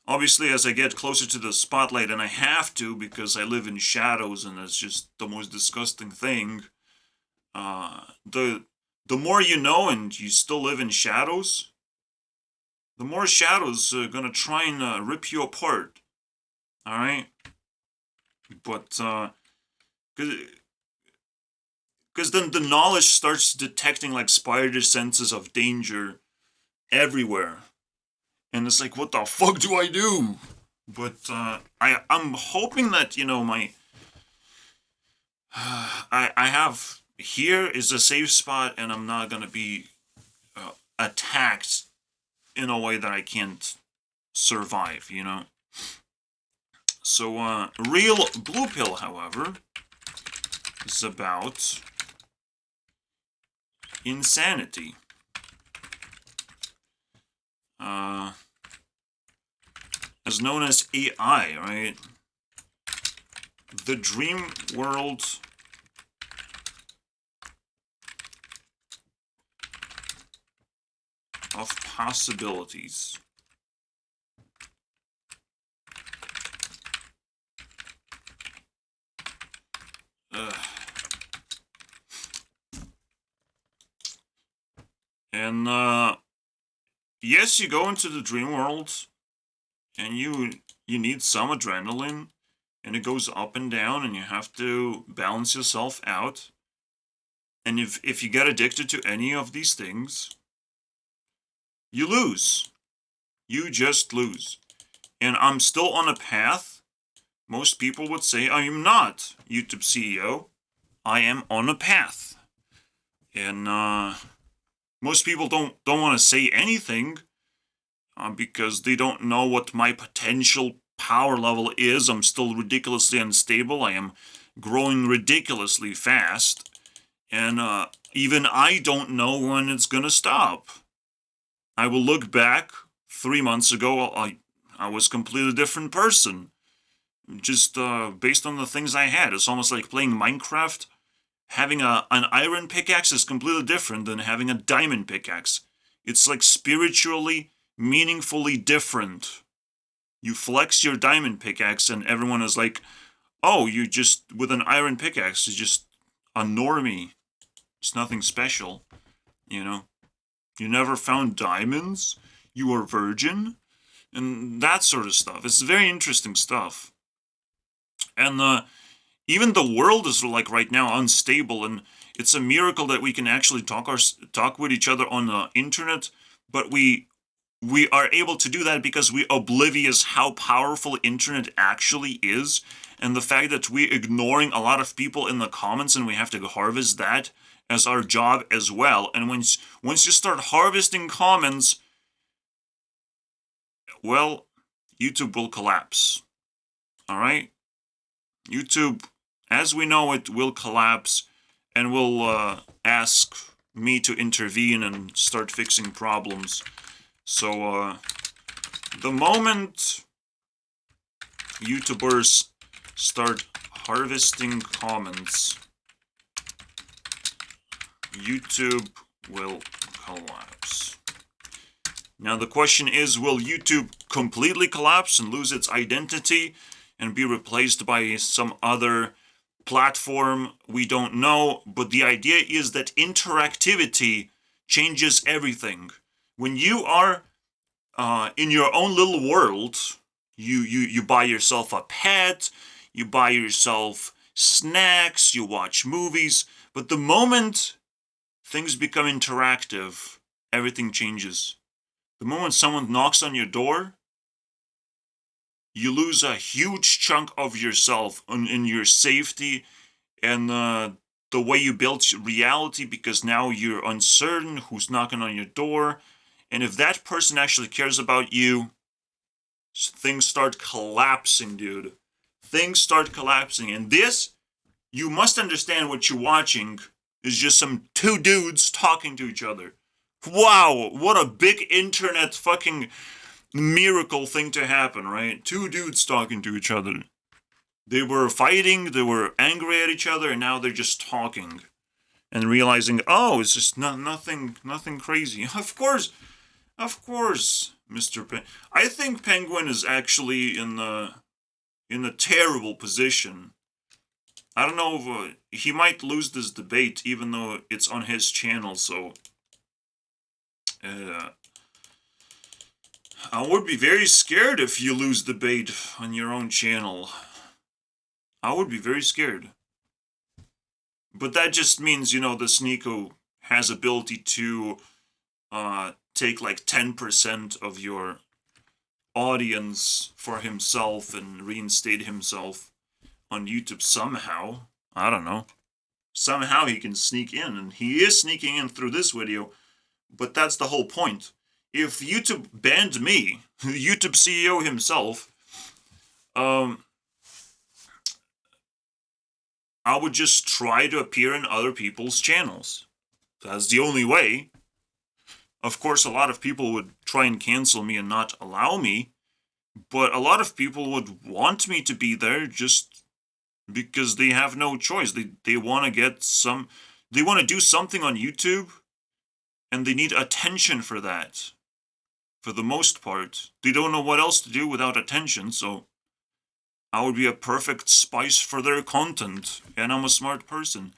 obviously, as I get closer to the spotlight, and I have to because I live in shadows, and it's just the most disgusting thing. The more you know, and you still live in shadows, the more shadows are gonna try and rip you apart. All right, but because then the knowledge starts detecting like spider senses of danger everywhere. And it's like, what the fuck do I do? But I'm hoping that, you know, my I have here is a safe spot, and I'm not gonna be attacked in a way that I can't survive, you know. So real blue pill, however, is about insanity. As known as AI, right? The dream world of possibilities. Ugh. And yes, you go into the dream world, and you need some adrenaline, and it goes up and down, and you have to balance yourself out. And if you get addicted to any of these things, you lose. You just lose. And I'm still on a path. Most people would say I am not YouTube CEO. I am on a path. And most people don't want to say anything because they don't know what my potential power level is. I'm still ridiculously unstable. I am growing ridiculously fast. And even I don't know when it's going to stop. I will look back 3 months ago. I was a completely different person. Just based on the things I had. It's almost like playing Minecraft. Having an iron pickaxe is completely different than having a diamond pickaxe. It's like spiritually, meaningfully different. You flex your diamond pickaxe and everyone is like, oh, you just, with an iron pickaxe, is just a normie. It's nothing special, you know. You never found diamonds? You are virgin? And that sort of stuff. It's very interesting stuff. And even the world is like right now unstable, and it's a miracle that we can actually talk with each other on the internet. But we are able to do that because we oblivious how powerful internet actually is, and the fact that we're ignoring a lot of people in the comments, and we have to harvest that as our job as well. And once you start harvesting comments, well, YouTube will collapse. All right, YouTube, as we know it, will collapse, and will ask me to intervene and start fixing problems. So the moment YouTubers start harvesting comments, YouTube will collapse. Now the question is, will YouTube completely collapse and lose its identity and be replaced by some other platform? We don't know, but the idea is that interactivity changes everything. When you are in your own little world, you buy yourself a pet, you buy yourself snacks, you watch movies, but the moment things become interactive, everything changes. The moment someone knocks on your door, you lose a huge chunk of yourself in your safety and the way you build reality, because now you're uncertain who's knocking on your door. And if that person actually cares about you, things start collapsing, dude. Things start collapsing. And this, you must understand what you're watching is just some two dudes talking to each other. Wow, what a big internet fucking miracle thing to happen, right? Two dudes talking to each other. They were fighting, they were angry at each other, and now they're just talking. And realizing, oh, it's just nothing crazy. Of course, Mr. Penguin. I think Penguin is actually in a terrible position. I don't know if he might lose this debate, even though it's on his channel. So I would be very scared if you lose debate on your own channel. I would be very scared. But that just means, you know, the Sneako has ability to take like 10% of your audience for himself and reinstate himself on YouTube somehow. I don't know. Somehow he can sneak in, and he is sneaking in through this video, but that's the whole point. If YouTube banned me, YouTube CEO himself, I would just try to appear in other people's channels. That's the only way. Of course, a lot of people would try and cancel me and not allow me, but a lot of people would want me to be there just because they have no choice. They want to get some, they want to do something on YouTube, and they need attention for that. For the most part, they don't know what else to do without attention, so I would be a perfect spice for their content, and I'm a smart person.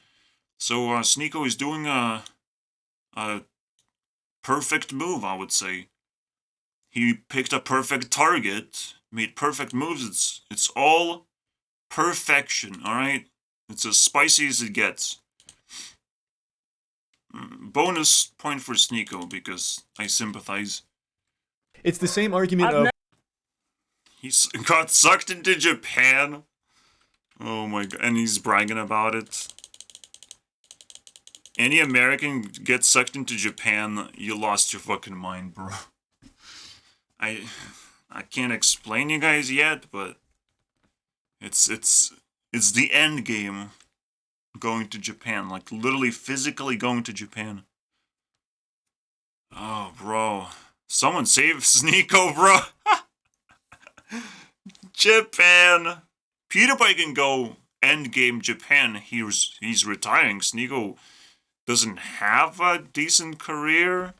So Sneako is doing a perfect move, I would say. He picked a perfect target, made perfect moves. It's all perfection, alright? It's as spicy as it gets. Bonus point for Sneako, because I sympathize. It's the same argument of... He got sucked into Japan. Oh my god, and he's bragging about it. Any American gets sucked into Japan, you lost your fucking mind, bro. I can't explain you guys yet, but it's the end game. Going to Japan, like literally physically going to Japan. Oh, bro. Someone save Sneako, bro. Japan. PewDiePie can go endgame Japan. He's retiring. Sneako doesn't have a decent career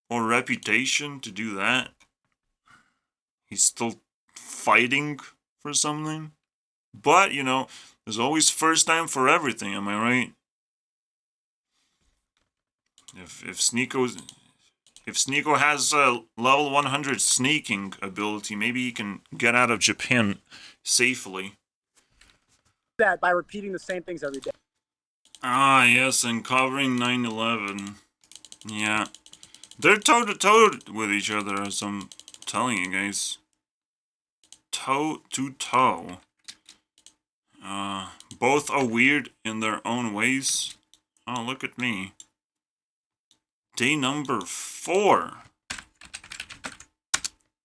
or reputation to do that. He's still fighting for something. But, you know, there's always first time for everything, am I right? If Sneako has a level 100 sneaking ability, maybe he can get out of Japan safely. That by repeating the same things every day. Ah, yes, and covering 9/11. Yeah. They're toe-to-toe with each other, as I'm telling you guys. Toe-to-toe. Both are weird in their own ways. Oh, look at me. Day number 4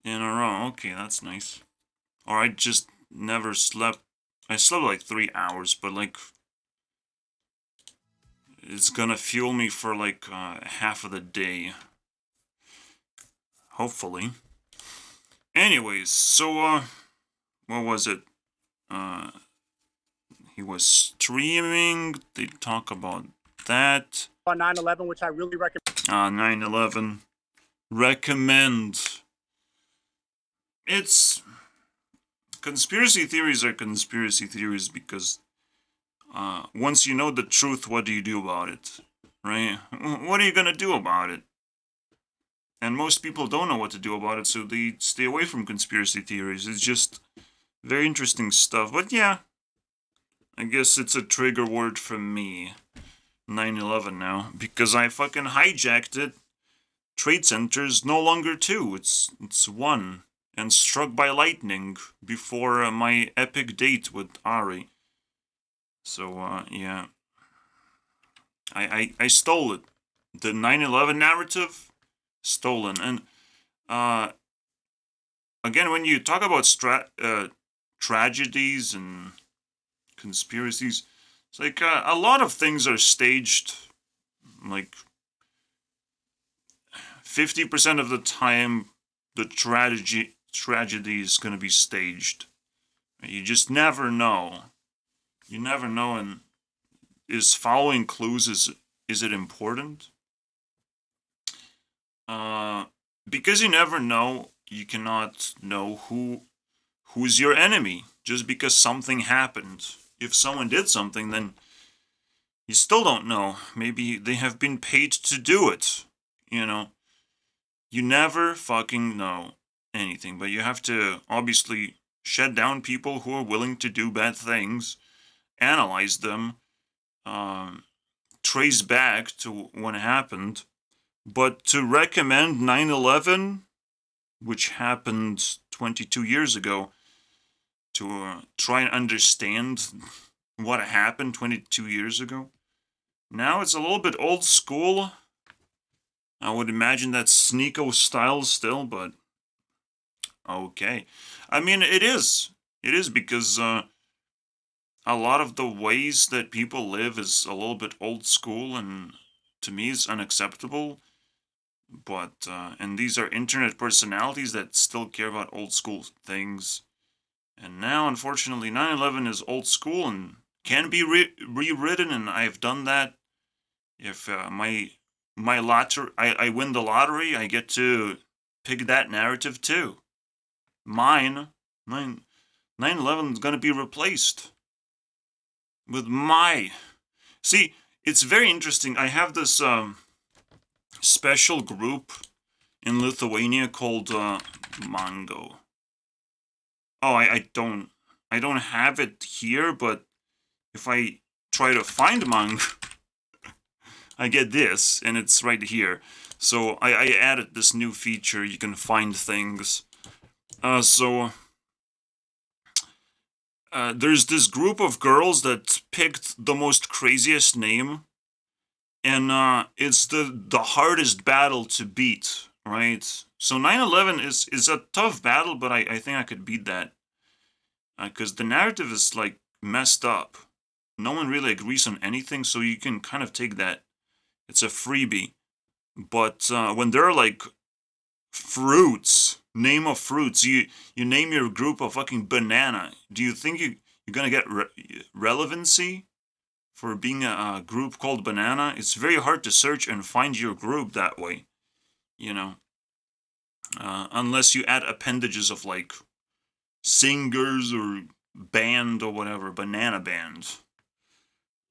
in a row. Okay, that's nice. Or I just never slept. I slept like 3 hours, but like it's gonna fuel me for like half of the day. Hopefully. Anyways, so what was it? He was streaming. They talk about that. On 9/11, which I really recommend. 9/11. Recommend. It's... Conspiracy theories are conspiracy theories because once you know the truth, what do you do about it? Right? What are you gonna do about it? And most people don't know what to do about it, so they stay away from conspiracy theories. It's just very interesting stuff. But yeah, I guess it's a trigger word from me. 9/11 now, because I fucking hijacked it. Trade Center's no longer 2, it's 1. And struck by lightning before my epic date with Ari. So, yeah. I stole it. The 9/11 narrative, stolen. And, again, when you talk about tragedies and conspiracies, it's like a lot of things are staged. Like 50% of the time, the tragedy is going to be staged. You just never know. You never know. And is following clues, is it important? Because you never know, you cannot know who's your enemy just because something happened. If someone did something, then you still don't know. Maybe they have been paid to do it, you know. You never fucking know anything, but you have to obviously shut down people who are willing to do bad things, analyze them, trace back to what happened. But to recommend 9/11, which happened 22 years ago, to try and understand what happened 22 years ago. Now it's a little bit old school. I would imagine that's Sneako style still, but okay. I mean, it is. It is because a lot of the ways that people live is a little bit old school, and to me it's unacceptable. But, and these are internet personalities that still care about old school things. And now, unfortunately, 9/11 is old school and can be rewritten, and I've done that. If my lottery, I win the lottery, I get to pick that narrative too. Mine, 9/11 is gonna be replaced with my. See, it's very interesting. I have this special group in Lithuania called Mongo. Oh, I don't have it here, but if I try to find Mongo, I get this, and it's right here. So I added this new feature. You can find things. There's this group of girls that picked the most craziest name, and it's the hardest battle to beat, right? So 9/11 is a tough battle, but I think I could beat that. Because the narrative is, like, messed up. No one really agrees on anything, so you can kind of take that. It's a freebie. But when there are, like, fruits, name of fruits, you name your group a fucking banana. Do you think you're gonna get relevancy for being a group called Banana? It's very hard to search and find your group that way, you know. Unless you add appendages of, like, singers or band or whatever, banana band.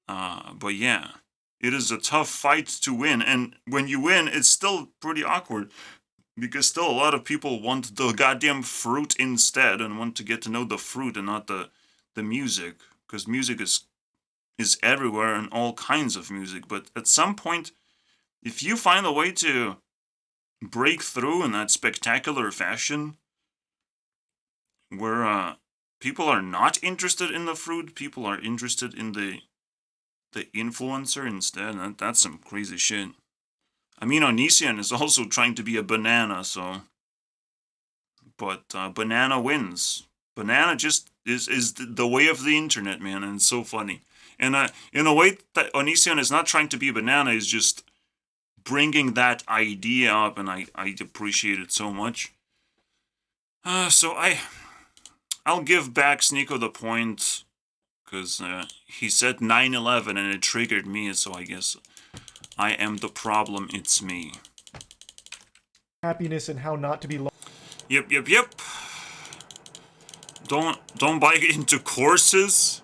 But yeah, it is a tough fight to win, and when you win, it's still pretty awkward, because still a lot of people want the goddamn fruit instead, and want to get to know the fruit and not the music, because music is everywhere, and all kinds of music. But at some point, if you find a way to break through in that spectacular fashion, where people are not interested in the fruit, people are interested in the influencer instead, that's some crazy shit. I mean, Onision is also trying to be a banana, so... But banana wins. Banana just is the way of the internet, man, and it's so funny. And in a way that Onision is not trying to be a banana, is just bringing that idea up, and I appreciate it so much. So I'll give back Sneako the point, because he said 9/11 and it triggered me, so I guess I am the problem, it's me. Happiness and how not to be lost. Yep. Don't buy into courses.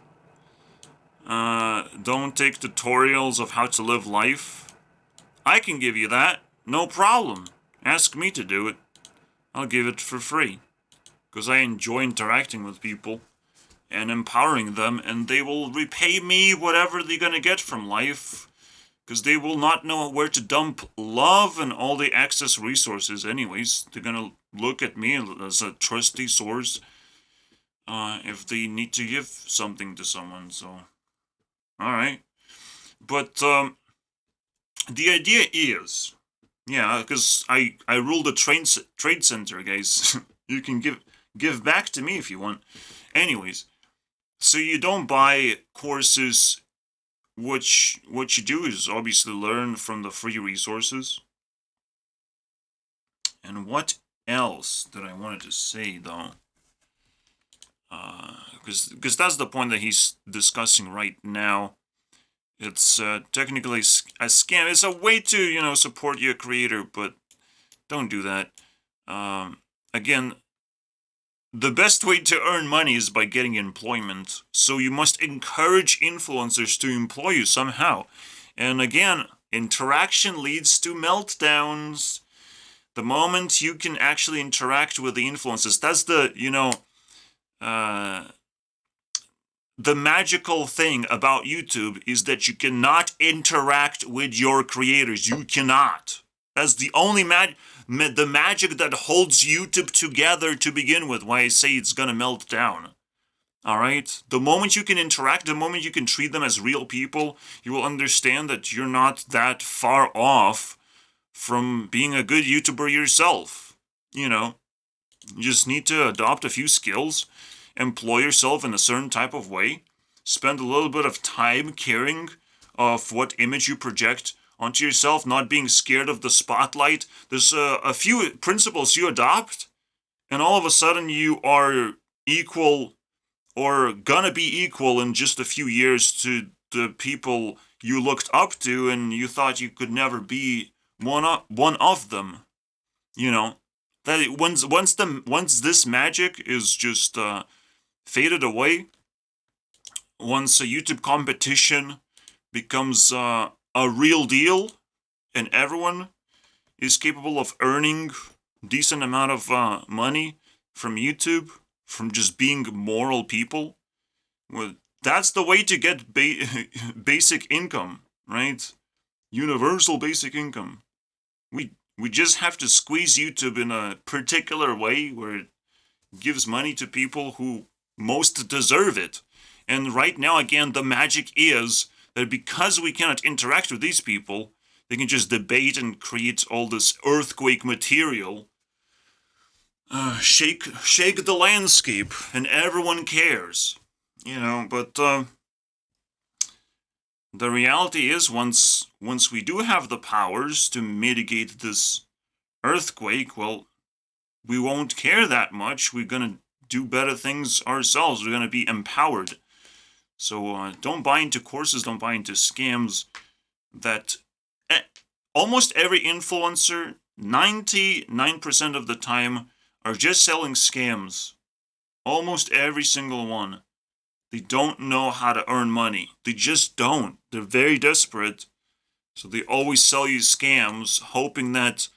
Don't take tutorials of how to live life. I can give you that, no problem. Ask me to do it. I'll give it for free. Because I enjoy interacting with people and empowering them, and they will repay me whatever they're gonna get from life, because they will not know where to dump love and all the excess resources anyways. They're gonna look at me as a trusty source if they need to give something to someone, so... Alright. But, the idea is... Yeah, because I rule the trade center, guys. You can give back to me if you want. Anyways, so you don't buy courses. What you do is obviously learn from the free resources. And what else did I wanted to say, though? Because that's the point that he's discussing right now. It's technically a scam. It's a way to, support your creator, but don't do that. Again, the best way to earn money is by getting employment. So you must encourage influencers to employ you somehow. And again, interaction leads to meltdowns. The moment you can actually interact with the influencers, that's the, the magical thing about YouTube is that you cannot interact with your creators. You cannot. That's the only the magic that holds YouTube together to begin with, why I say it's gonna melt down. Alright? The moment you can interact, the moment you can treat them as real people, you will understand that you're not that far off from being a good YouTuber yourself. You know, you just need to adopt a few skills, employ yourself in a certain type of way, spend a little bit of time caring of what image you project onto yourself, not being scared of the spotlight. There's a few principles you adopt, and all of a sudden you are equal or gonna be equal in just a few years to the people you looked up to and you thought you could never be one of them. You know, that once this magic is just faded away, once a YouTube competition becomes a real deal and everyone is capable of earning decent amount of money from YouTube, from just being moral people, well, that's the way to get basic income, right? Universal basic income. We just have to squeeze YouTube in a particular way where it gives money to people who most deserve it. And right now, again, the magic is that because we cannot interact with these people, they can just debate and create all this earthquake material, shake the landscape, and everyone cares. You know, but the reality is, once we do have the powers to mitigate this earthquake, well, we won't care that much. We're gonna do better things ourselves. We're gonna be empowered. So don't buy into courses, don't buy into scams that almost every influencer, 99% of the time, are just selling scams. Almost every single one. They don't know how to earn money. They just don't. They're very desperate. So they always sell you scams, hoping that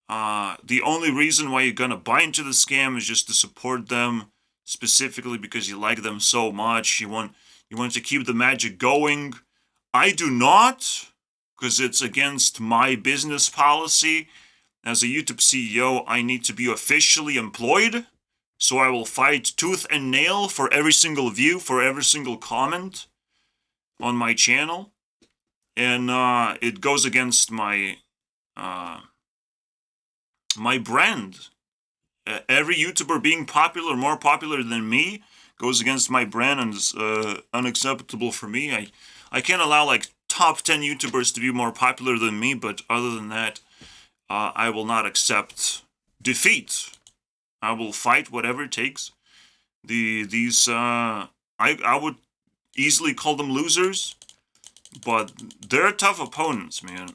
the only reason why you're gonna buy into the scam is just to support them, specifically because you like them so much. You want to keep the magic going. I do not, because it's against my business policy. As a YouTube CEO, I need to be officially employed. So I will fight tooth and nail for every single view, for every single comment on my channel. And it goes against my my brand. Every YouTuber being popular, more popular than me, goes against my brand and is unacceptable for me. I can't allow like top 10 YouTubers to be more popular than me, but other than that, I will not accept defeat. I will fight whatever it takes. I would easily call them losers, but they're tough opponents, man.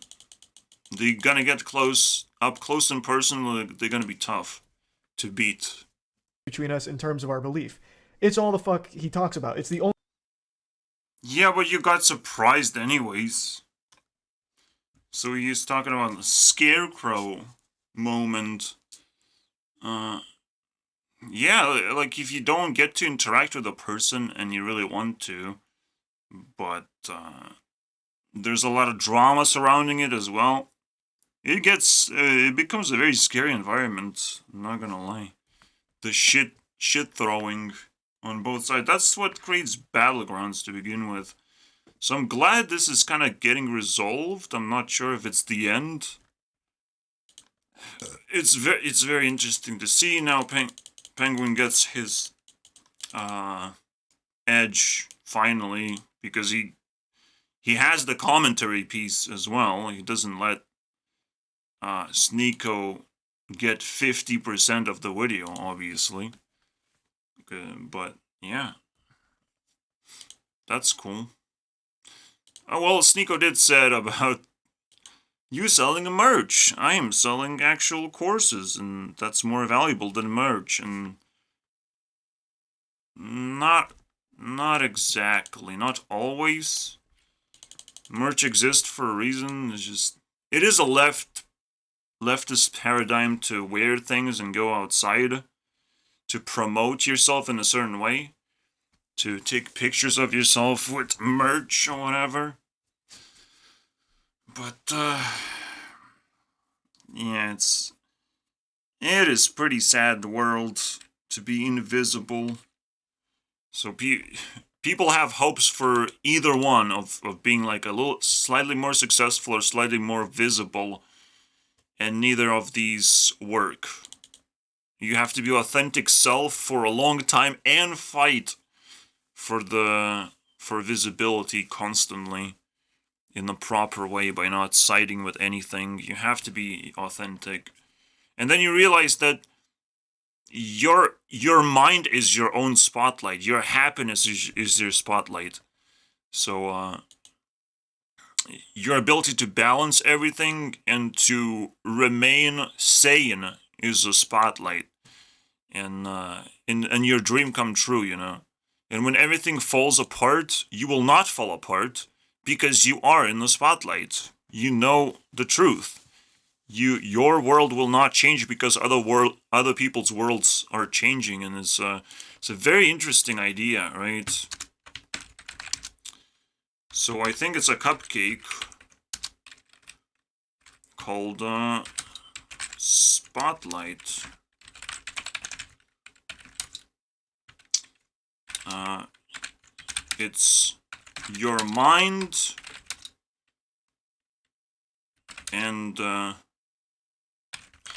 They're gonna get up close and personal. They're gonna be tough to beat. Between us in terms of our belief. It's all the fuck he talks about. It's the only. Yeah, but you got surprised anyways. So he's talking about the scarecrow moment. Yeah, like if you don't get to interact with a person and you really want to, but there's a lot of drama surrounding it as well. It becomes a very scary environment. I'm not gonna lie. The shit throwing on both sides. That's what creates battlegrounds to begin with. So I'm glad this is kind of getting resolved. I'm not sure if it's the end. It's very interesting to see now. Penguin gets his edge finally because he has the commentary piece as well. He doesn't let Sneako get 50% of the video, obviously. But yeah, that's cool. Oh well, Sneako did said about you selling a merch. I am selling actual courses, and that's more valuable than merch. And not exactly, not always. Merch exists for a reason. It is a leftist paradigm to wear things and go outside, to promote yourself in a certain way, to take pictures of yourself with merch or whatever. But yeah, It is pretty sad world to be invisible. So people have hopes for either one of being like a little slightly more successful or slightly more visible, and neither of these work. You have to be authentic self for a long time and fight for visibility constantly in the proper way by not siding with anything. You have to be authentic. And then you realize that your mind is your own spotlight. Your happiness is your spotlight. So your ability to balance everything and to remain sane is a spotlight. And your dream come true, you know. And when everything falls apart, you will not fall apart because you are in the spotlight. You know the truth. Your world will not change because other people's worlds are changing, and it's a very interesting idea, right? So I think it's a cupcake called Spotlight. It's your mind and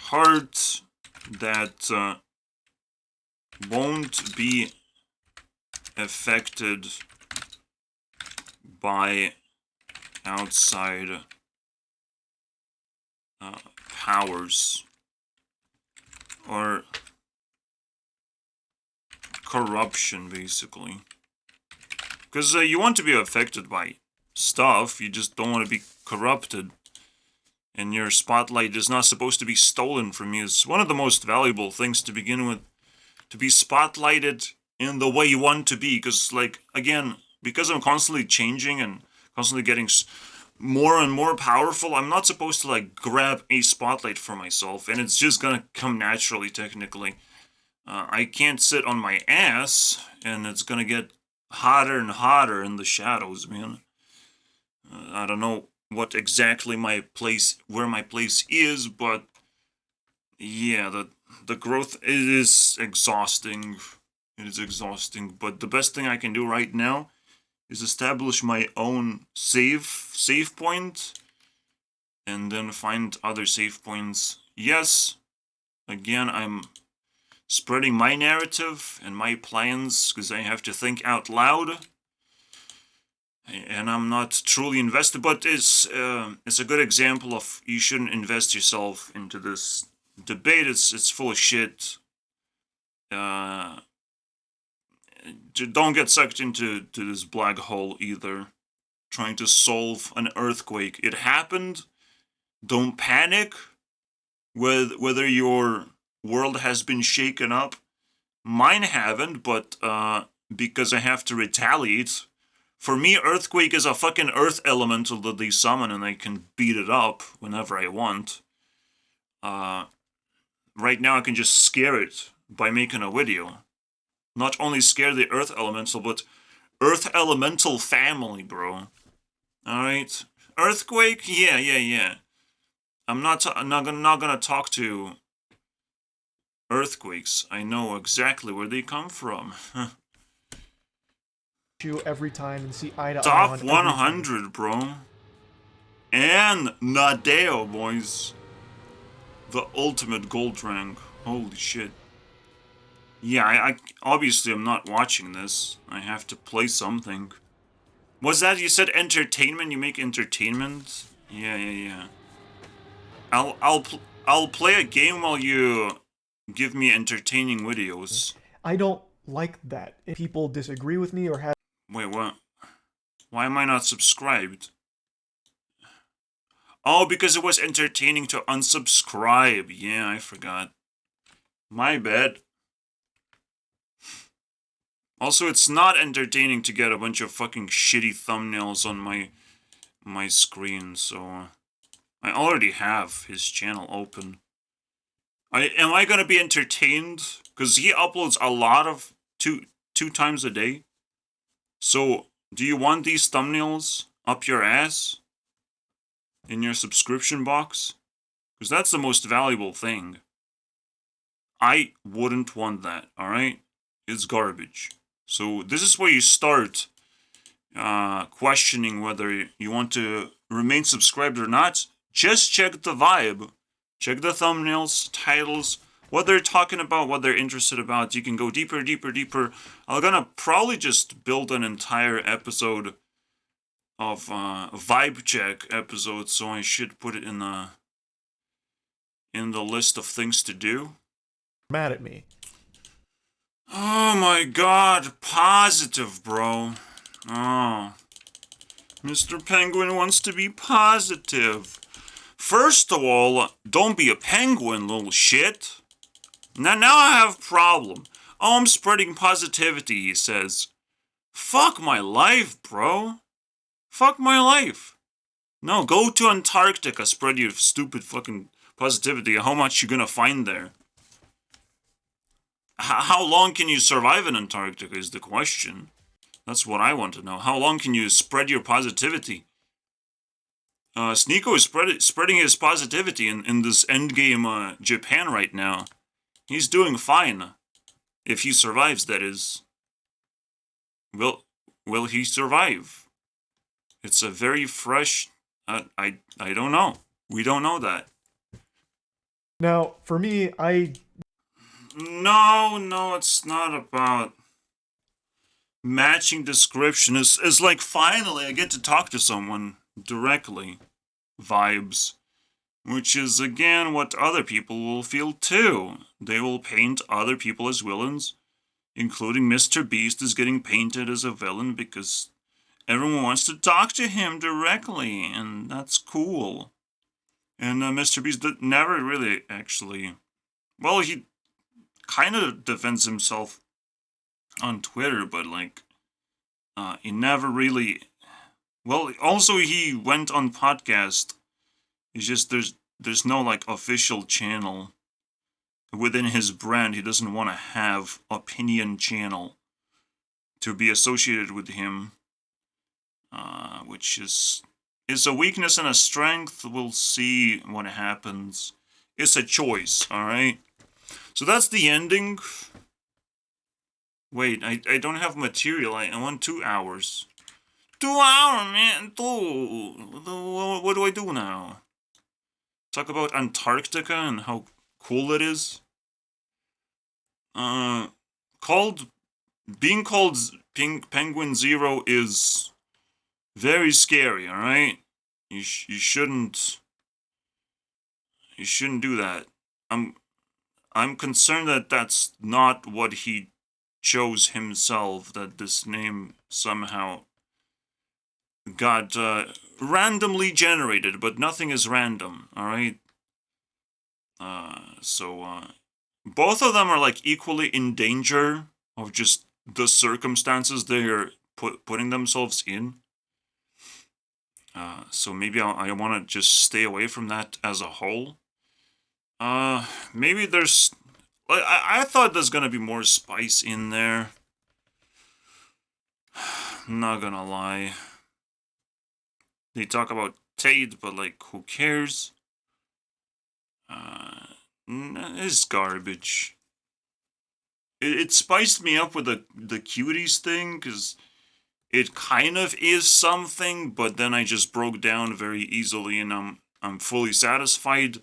heart that won't be affected by outside powers or corruption, basically. Because you want to be affected by stuff, you just don't want to be corrupted. And your spotlight is not supposed to be stolen from you. It's one of the most valuable things to begin with. To be spotlighted in the way you want to be. Because, like, again, because I'm constantly changing and constantly getting more and more powerful, I'm not supposed to, like, grab a spotlight for myself. And it's just gonna come naturally, technically. I can't sit on my ass, and it's gonna get hotter and hotter in the shadows, man. I don't know what exactly where my place is, but yeah, the growth is exhausting. It is exhausting, but the best thing I can do right now is establish my own save point, and then find other save points. Yes, again, I'm spreading my narrative and my plans because I have to think out loud. And I'm not truly invested, but it's a good example of you shouldn't invest yourself into this debate. It's full of shit. Don't get sucked into this black hole either. Trying to solve an earthquake. It happened. Don't panic. Whether your world has been shaken up. Mine haven't, but because I have to retaliate. For me, Earthquake is a fucking earth elemental that they summon and I can beat it up whenever I want. Right now I can just scare it by making a video. Not only scare the earth elemental, but earth elemental family, bro. Alright? Earthquake? Yeah. I'm not gonna talk to earthquakes. I know exactly where they come from. You every time and see eye to eye Top on 100, bro. And Nadeo, boys. The ultimate gold rank. Holy shit. Yeah, I obviously I'm not watching this. I have to play something. Was that, you said entertainment? You make entertainment? Yeah. I'll play a game while you give me entertaining videos. I don't like that. If people disagree with me or have... Wait, what? Why am I not subscribed? Oh, because it was entertaining to unsubscribe. Yeah, I forgot. My bad. Also, it's not entertaining to get a bunch of fucking shitty thumbnails on my screen, so... I already have his channel open. Am I gonna be entertained? Because he uploads a lot of... two times a day. So, do you want these thumbnails up your ass? In your subscription box? Because that's the most valuable thing. I wouldn't want that, alright? It's garbage. So this is where you start questioning whether you want to remain subscribed or not. Just check the vibe. Check the thumbnails, titles, what they're talking about, what they're interested about. You can go deeper, deeper, deeper. I'm gonna probably just build an entire episode of vibe check episode, so I should put it in the list of things to do. Mad at me. Oh my god, positive, bro. Oh. Mr. Penguin wants to be positive. First of all, don't be a penguin, little shit. Now I have a problem. Oh, I'm spreading positivity, he says. Fuck my life, bro. Fuck my life. No, go to Antarctica, spread your stupid fucking positivity. How much you gonna find there? How long can you survive in Antarctica is the question. That's what I want to know. How long can you spread your positivity? Sneako is spreading his positivity in this endgame Japan right now. He's doing fine. If he survives, that is. Will he survive? It's a very fresh... I don't know. We don't know that. Now, for me, No, it's not about matching description. It's like, finally, I get to talk to someone directly. Vibes. Which is, again, what other people will feel too. They will paint other people as villains, including Mr. Beast is getting painted as a villain because everyone wants to talk to him directly, and that's cool. And Mr. Beast never really actually... Well, he kind of defends himself on Twitter, but, like, he never really... Well, also he went on podcast. It's just there's no, like, official channel within his brand. He doesn't want to have opinion channel to be associated with him, which is a weakness and a strength. We'll see what happens. It's a choice, alright? So that's the ending. Wait, I don't have material. I want 2 hours. 2 hours, man. What do I do now? Talk about Antarctica and how cool it is. Being called PenguinZero is very scary. All right, you shouldn't do that. I'm concerned that that's not what he chose himself. That this name somehow got randomly generated, but nothing is random, alright? So both of them are, like, equally in danger of just the circumstances they're putting themselves in. So maybe I want to just stay away from that as a whole. Maybe there's... I thought there's gonna be more spice in there. I'm not gonna lie. They talk about Tate, but, like, who cares? It's garbage. It spiced me up with the cuties thing, because it kind of is something, but then I just broke down very easily, and I'm fully satisfied.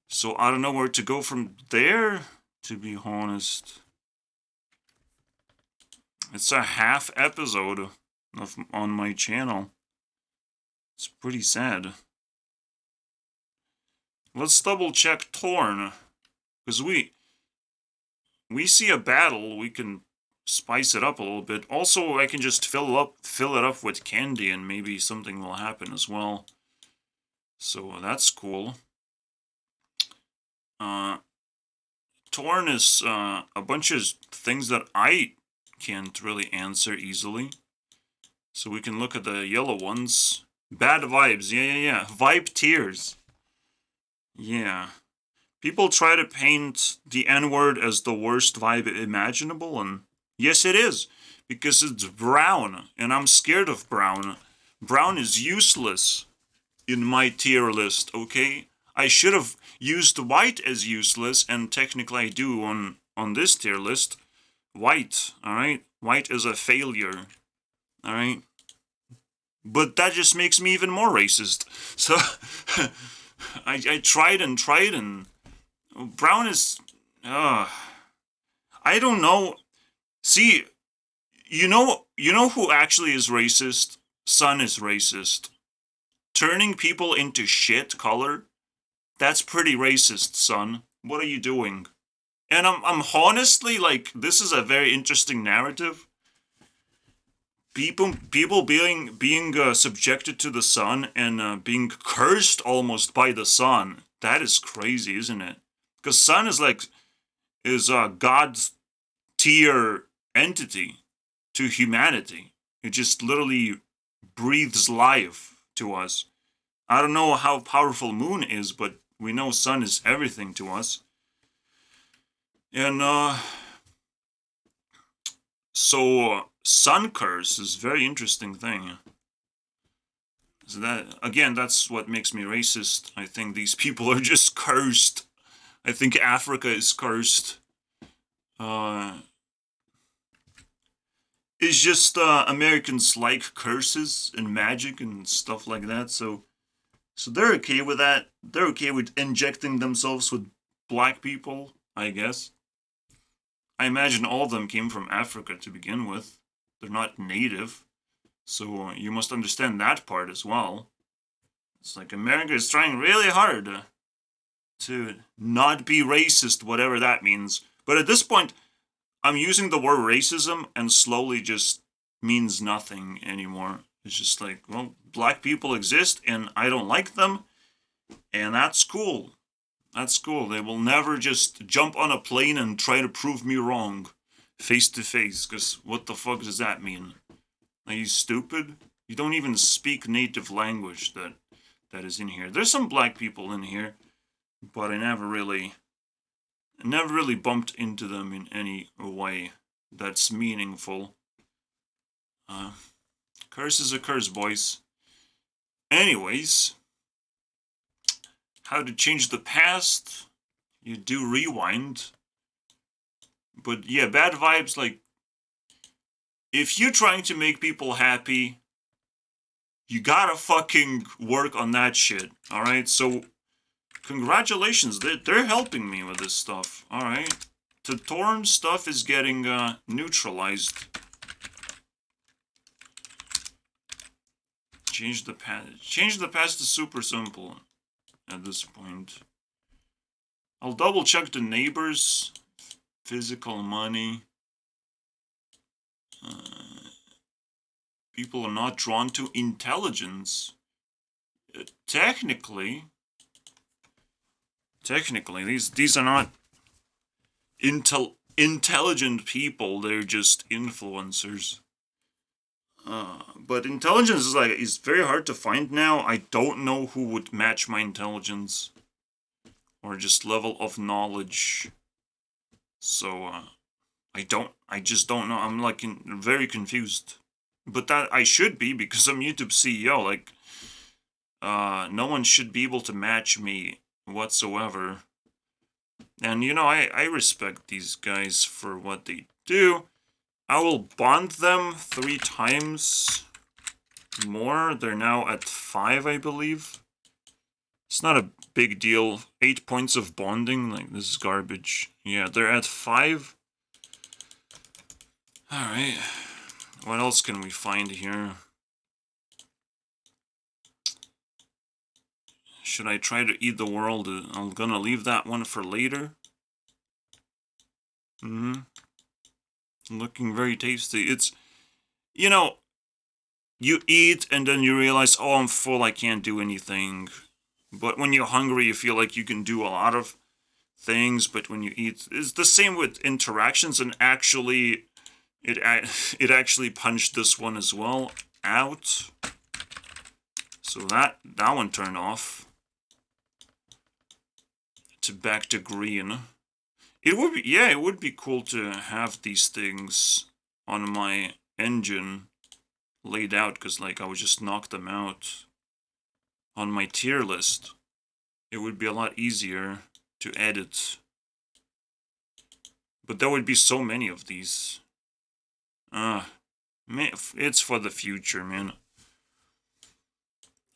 So I don't know where to go from there, to be honest. It's a half episode on my channel. It's pretty sad. Let's double check Torn, because we see a battle, we can spice it up a little bit. Also, I can just fill it up with candy, and maybe something will happen as well. So that's cool. Torn is a bunch of things that I can't really answer easily. So we can look at the yellow ones. Bad vibes, yeah. Vibe tears. Yeah. People try to paint the N-word as the worst vibe imaginable, and yes, it is. Because it's brown, and I'm scared of brown. Brown is useless in my tier list, okay? I should have used white as useless, and technically I do on this tier list. White, alright? White is a failure, alright? But that just makes me even more racist. So, I tried and tried, and brown is... I don't know. See, you know who actually is racist? Sun is racist. Turning people into shit color? That's pretty racist, Sun. What are you doing? And I'm honestly, like, this is a very interesting narrative. People being subjected to the sun and being cursed almost by the sun. That is crazy, isn't it? Because sun is God's tier entity to humanity. It just literally breathes life to us. I don't know how powerful moon is, but we know sun is everything to us. And so sun curse is a very interesting thing. So that, again, that's what makes me racist. I think these people are just cursed. I think Africa is cursed. It's just Americans like curses and magic and stuff like that, so they're okay with that. They're okay with injecting themselves with black people, I guess. I imagine all of them came from Africa to begin with. They're not native, so you must understand that part as well. It's like America is trying really hard to not be racist, whatever that means. But at this point, I'm using the word racism and slowly just means nothing anymore. It's just like, well, black people exist and I don't like them, and that's cool. That's cool. They will never just jump on a plane and try to prove me wrong face to face, because what the fuck does that mean? Are you stupid? You don't even speak native language that is in here. There's some black people in here, but I never really bumped into them in any way that's meaningful. Curse is a curse, boys. Anyways, how to change the past? You do rewind. But yeah, bad vibes, like, if you're trying to make people happy, you gotta fucking work on that shit, alright? So, congratulations, they're helping me with this stuff, alright? The Torn stuff is getting neutralized. Change the past is super simple at this point. I'll double check the neighbors. Physical money. People are not drawn to intelligence. Technically, these are not intelligent people. They're just influencers. But intelligence is very hard to find now. I don't know who would match my intelligence or just level of knowledge. So I just don't know. I'm like very confused. But that I should be, because I'm YouTube CEO. Like, no one should be able to match me whatsoever. And you know, I respect these guys for what they do. I will bond them 3 times more. They're now at 5, I believe. It's not a big deal. 8 points of bonding, like, this is garbage. Yeah, they're at 5. Alright. What else can we find here? Should I try to eat the world? I'm gonna leave that one for later. Looking very tasty. It's, you know, you eat and then you realize, oh, I'm full, I can't do anything. But when you're hungry, you feel like you can do a lot of things. But when you eat, it's the same with interactions. And actually, it actually punched this one as well out. So that one turned off. Back to green. It would be cool to have these things on my engine laid out, because like I would just knock them out on my tier list. it would be a lot easier to edit. But there would be so many of these. Man, it's for the future, man.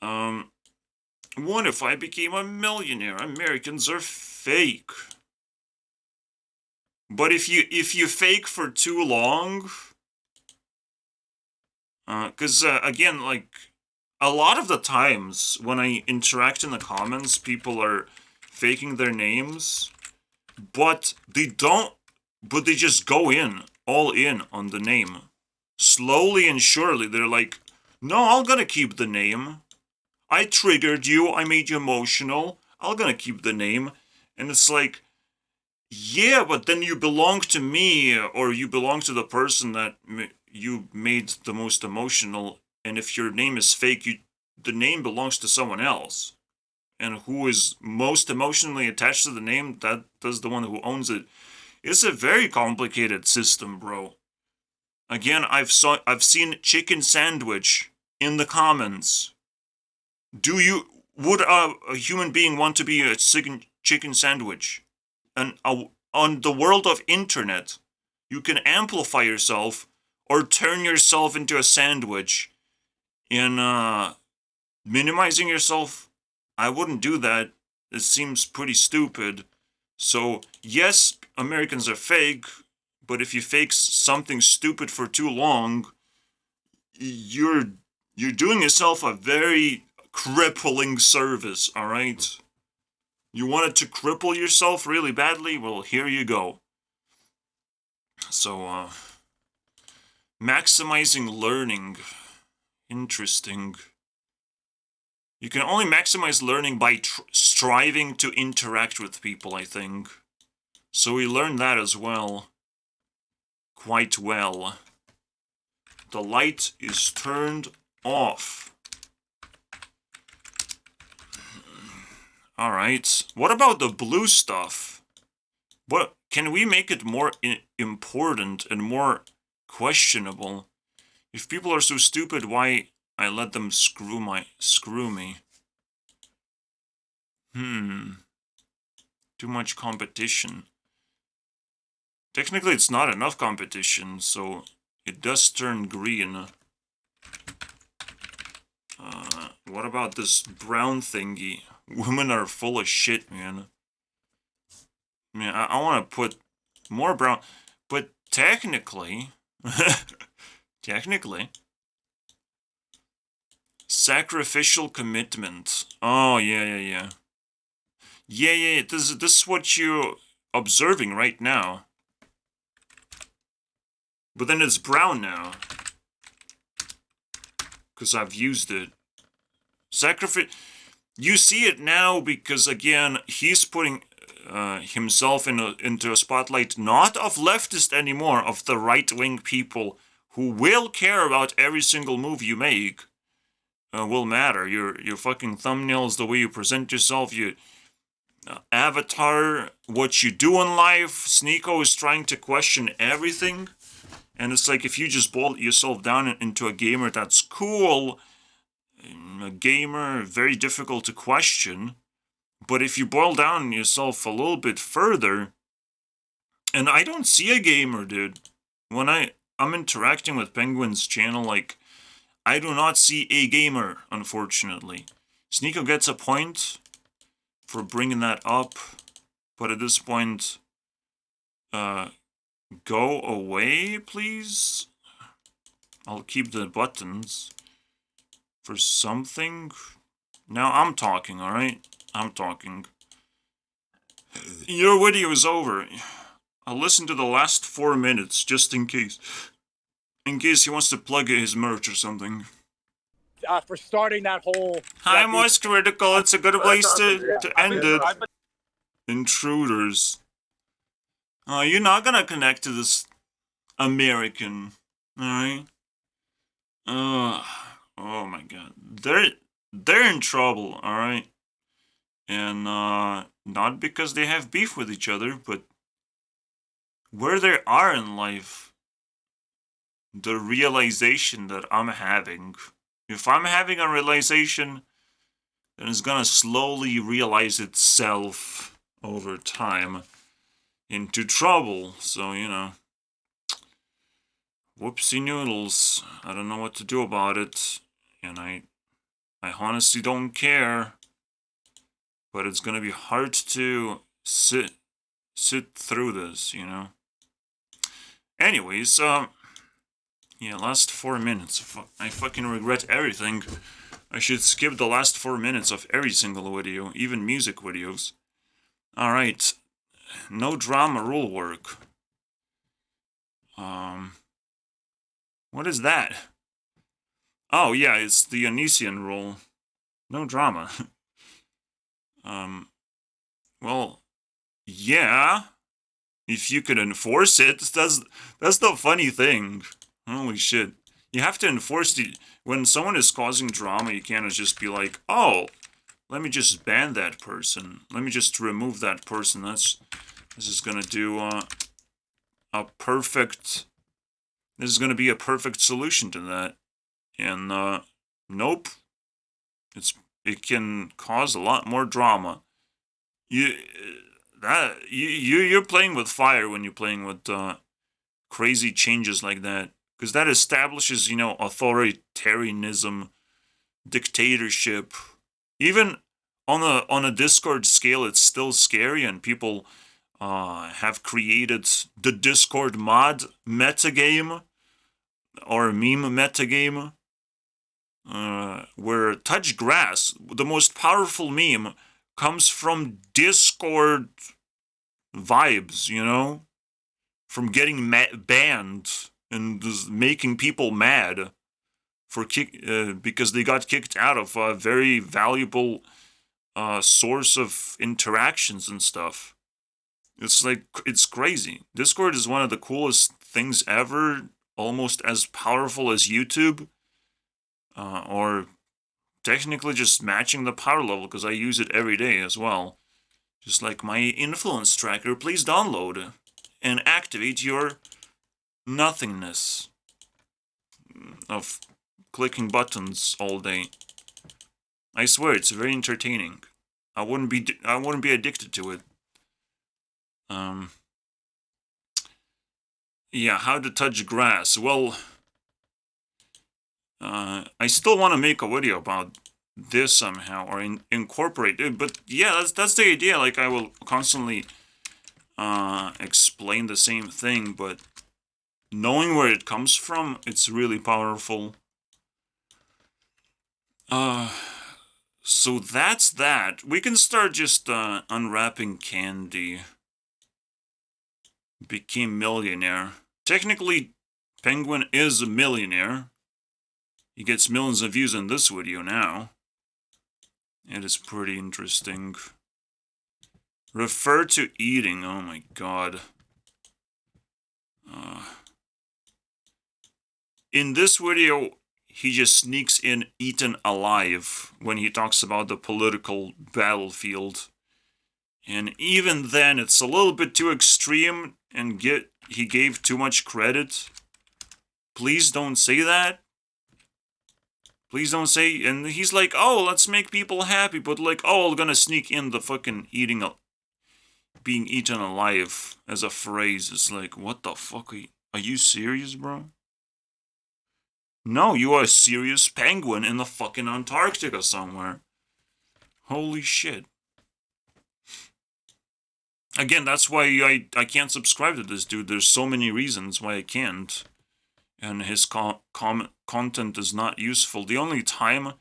What if I became a millionaire? Americans are fake. But if you fake for too long, because again, like a lot of the times when I interact in the comments, people are faking their names, but they don't. But they just go all in on the name. Slowly and surely, they're like, no, I'm gonna keep the name. I triggered you, I made you emotional, I'm gonna keep the name. And it's like, yeah, but then you belong to me, or you belong to the person that you made the most emotional, and if your name is fake, the name belongs to someone else. And who is most emotionally attached to the name, that's the one who owns it. It's a very complicated system, bro. Again, I've seen chicken sandwich in the comments. Would a human being want to be a chicken sandwich? And on the world of internet, you can amplify yourself or turn yourself into a sandwich. In minimizing yourself, I wouldn't do that. It seems pretty stupid. So, yes, Americans are fake, but if you fake something stupid for too long, you're doing yourself a very crippling service, alright? You wanted to cripple yourself really badly? Well, here you go. So, maximizing learning. Interesting. You can only maximize learning by striving to interact with people, I think. So we learned that as well. Quite well. The light is turned off. Alright. What about the blue stuff? What can we make it more important and more questionable? If people are so stupid, why I let them screw me? Too much competition. Technically, it's not enough competition, so it does turn green. What about this brown thingy? Women are full of shit, man. I mean, I want to put more brown, but technically, sacrificial commitment. Oh, yeah. Yeah. This is what you're observing right now. But then it's brown now. Because I've used it. You see it now because, again, he's putting himself into a spotlight not of leftists anymore, of the right-wing people who will care about every single move you make. Will matter. Your fucking thumbnails, the way you present yourself, your avatar, what you do in life. Sneako is trying to question everything. And it's like, if you just boil yourself down into a gamer, that's cool. A gamer, very difficult to question. But if you boil down yourself a little bit further, and I don't see a gamer, dude. When I'm interacting with Penguin's channel, like, I do not see a gamer, unfortunately. Sneako gets a point for bringing that up, but at this point, go away, please? I'll keep the buttons for something. Now I'm talking, alright? I'm talking. Your video is over. I'll listen to the last 4 minutes, just in case. In case he wants to plug his merch or something. For starting that whole... Hi, Moist Critical. It's a good place to end it. Intruders. You're not gonna connect to this American, alright? Oh my god. They're in trouble, alright? And, not because they have beef with each other, but where they are in life. The realization that I'm having. If I'm having a realization, and it's gonna slowly realize itself over time into trouble. So, you know, whoopsie noodles. I don't know what to do about it, and I honestly don't care. But it's gonna be hard to sit through this, you know. Anyways, yeah, last 4 minutes. I fucking regret everything. I should skip the last 4 minutes of every single video, even music videos. Alright, no drama rule work. What is that? Oh yeah, it's the Onision rule. No drama. Well, yeah. If you could enforce it, that's the funny thing. Holy shit. You have to enforce the... When someone is causing drama, you can't just be like, oh, let me just ban that person. Let me just remove that person. This is gonna do a perfect... This is gonna be a perfect solution to that. And, nope. It can cause a lot more drama. You're playing with fire when you're playing with crazy changes like that, because that establishes, you know, authoritarianism, dictatorship. Even on a Discord scale, it's still scary, and people have created the Discord mod metagame or meme metagame, where touch grass, the most powerful meme, comes from Discord vibes, you know? From getting banned and just making people mad for because they got kicked out of a very valuable source of interactions and stuff. It's like, it's crazy. Discord is one of the coolest things ever, almost as powerful as YouTube, or technically just matching the power level, because I use it every day as well. Just like my influence tracker, please download and activate your nothingness of clicking buttons all day. I swear, it's very entertaining. I wouldn't be addicted to it. Yeah, how to touch grass. Well, I still want to make a video about this somehow, or incorporate it, but yeah, that's the idea. Like, I will constantly explain the same thing, but knowing where it comes from, it's really powerful. So that's that. We can start just unwrapping candy. Became millionaire. Technically, Penguin is a millionaire. He gets millions of views in this video now. It is pretty interesting. Refer to eating. Oh my god. In this video, he just sneaks in eaten alive when he talks about the political battlefield. And even then, it's a little bit too extreme, and he gave too much credit. Please don't say that. Please don't say... And he's like, oh, let's make people happy, but like, oh, I'm gonna sneak in the fucking being eaten alive as a phrase. It's like, what the fuck? Are you serious, bro? No, you are a serious penguin in the fucking Antarctica somewhere. Holy shit. Again, that's why I can't subscribe to this dude. There's so many reasons why I can't. And his content is not useful. The only time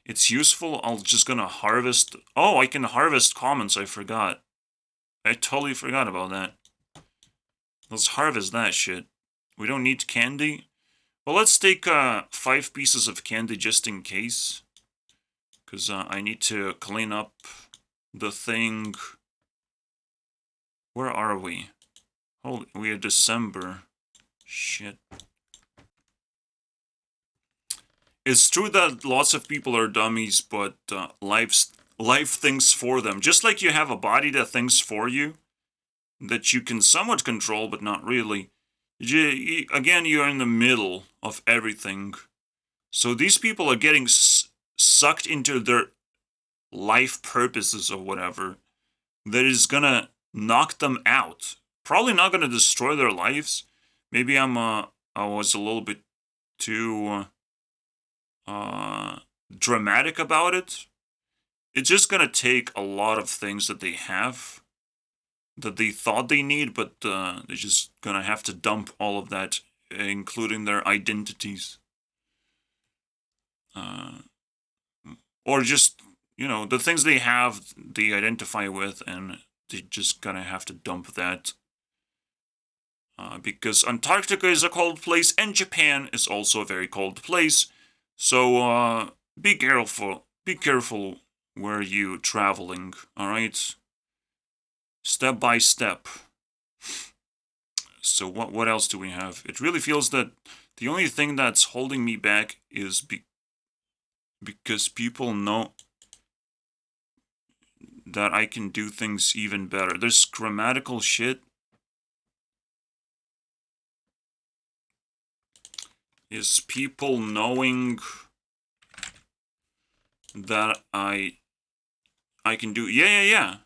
it's useful, I'm just gonna harvest... Oh, I can harvest comments, I forgot. I totally forgot about that. Let's harvest that shit. We don't need candy. Well, let's take 5 pieces of candy just in case. Because I need to clean up the thing. Where are we? Holy, we are December. Shit. It's true that lots of people are dummies, but life thinks for them. Just like you have a body that thinks for you, that you can somewhat control, but not really. Again, you're in the middle of everything. So these people are getting sucked into life purposes or whatever that is gonna knock them out. Probably not gonna destroy their lives. Maybe I was a little bit too dramatic about it. It's just gonna take a lot of things that they have that they thought they need, but they're just gonna have to dump all of that, including their identities. Or just, the things they have, they identify with, and they just gonna have to dump that. Because Antarctica is a cold place, and Japan is also a very cold place. So, be careful. Be careful where you traveling, alright? Step by step. So what else do we have? It really feels that the only thing that's holding me back is because people know that I can do things even better. There's grammatical shit. Is people knowing that I can do... Yeah.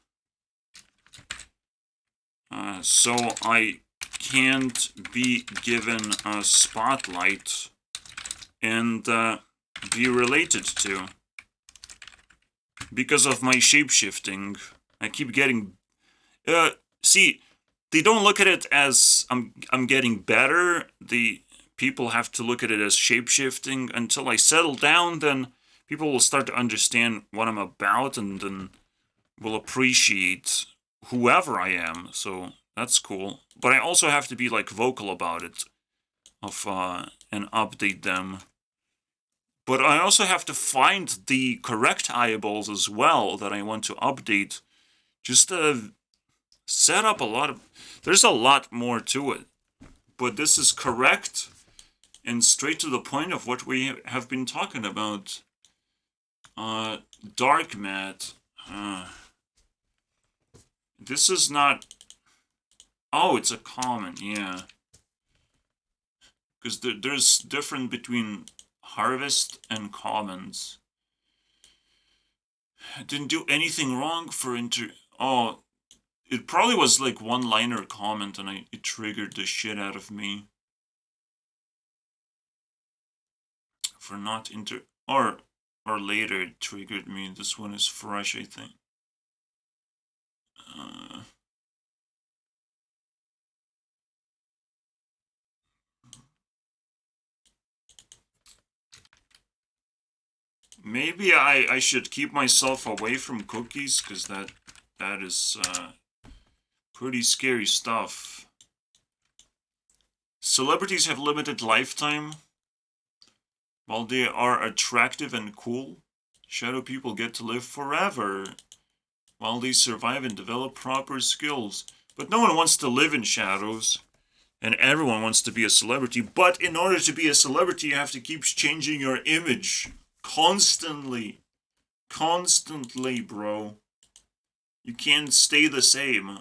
So I can't be given a spotlight and be related to. Because of my shapeshifting, I keep getting... see, they don't look at it as I'm getting better. The people have to look at it as shapeshifting. Until I settle down, then people will start to understand what I'm about and then will appreciate whoever I am. So that's cool. But I also have to be like vocal about it and update them. But I also have to find the correct eyeballs as well that I want to update. Just to set up a lot of... There's a lot more to it. But this is correct and straight to the point of what we have been talking about. Dark mat. This is not... Oh, it's a common, yeah. Because there's difference between harvest and commons. I didn't do anything wrong for Oh, it probably was like one-liner comment and it triggered the shit out of me. For not or later it triggered me. This one is fresh, I think. Maybe I should keep myself away from cookies, because that is pretty scary stuff. Celebrities have limited lifetime. While they are attractive and cool, shadow people get to live forever while they survive and develop proper skills. But no one wants to live in shadows, and everyone wants to be a celebrity. But in order to be a celebrity, you have to keep changing your image. Constantly, bro. You can't stay the same.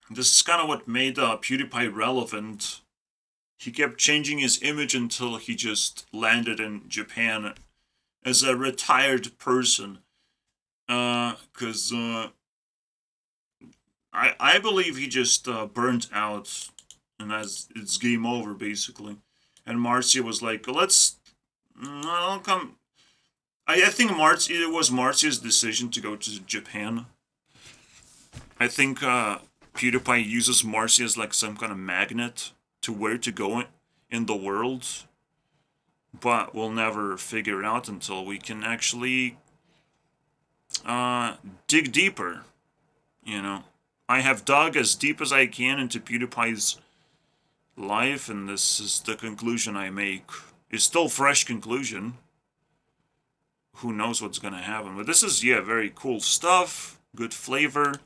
This is kind of what made PewDiePie relevant. He kept changing his image until he just landed in Japan as a retired person. Because I believe he just burnt out, and it's game over, basically. And Marcia was like, I'll come. I think it was Marcia's decision to go to Japan. I think PewDiePie uses Marcia as like some kind of magnet to where to go in the world. But we'll never figure it out until we can actually dig deeper. I have dug as deep as I can into PewDiePie's life, and this is the conclusion I make. It's still fresh conclusion. Who knows what's gonna happen? But this is, very cool stuff. Good flavor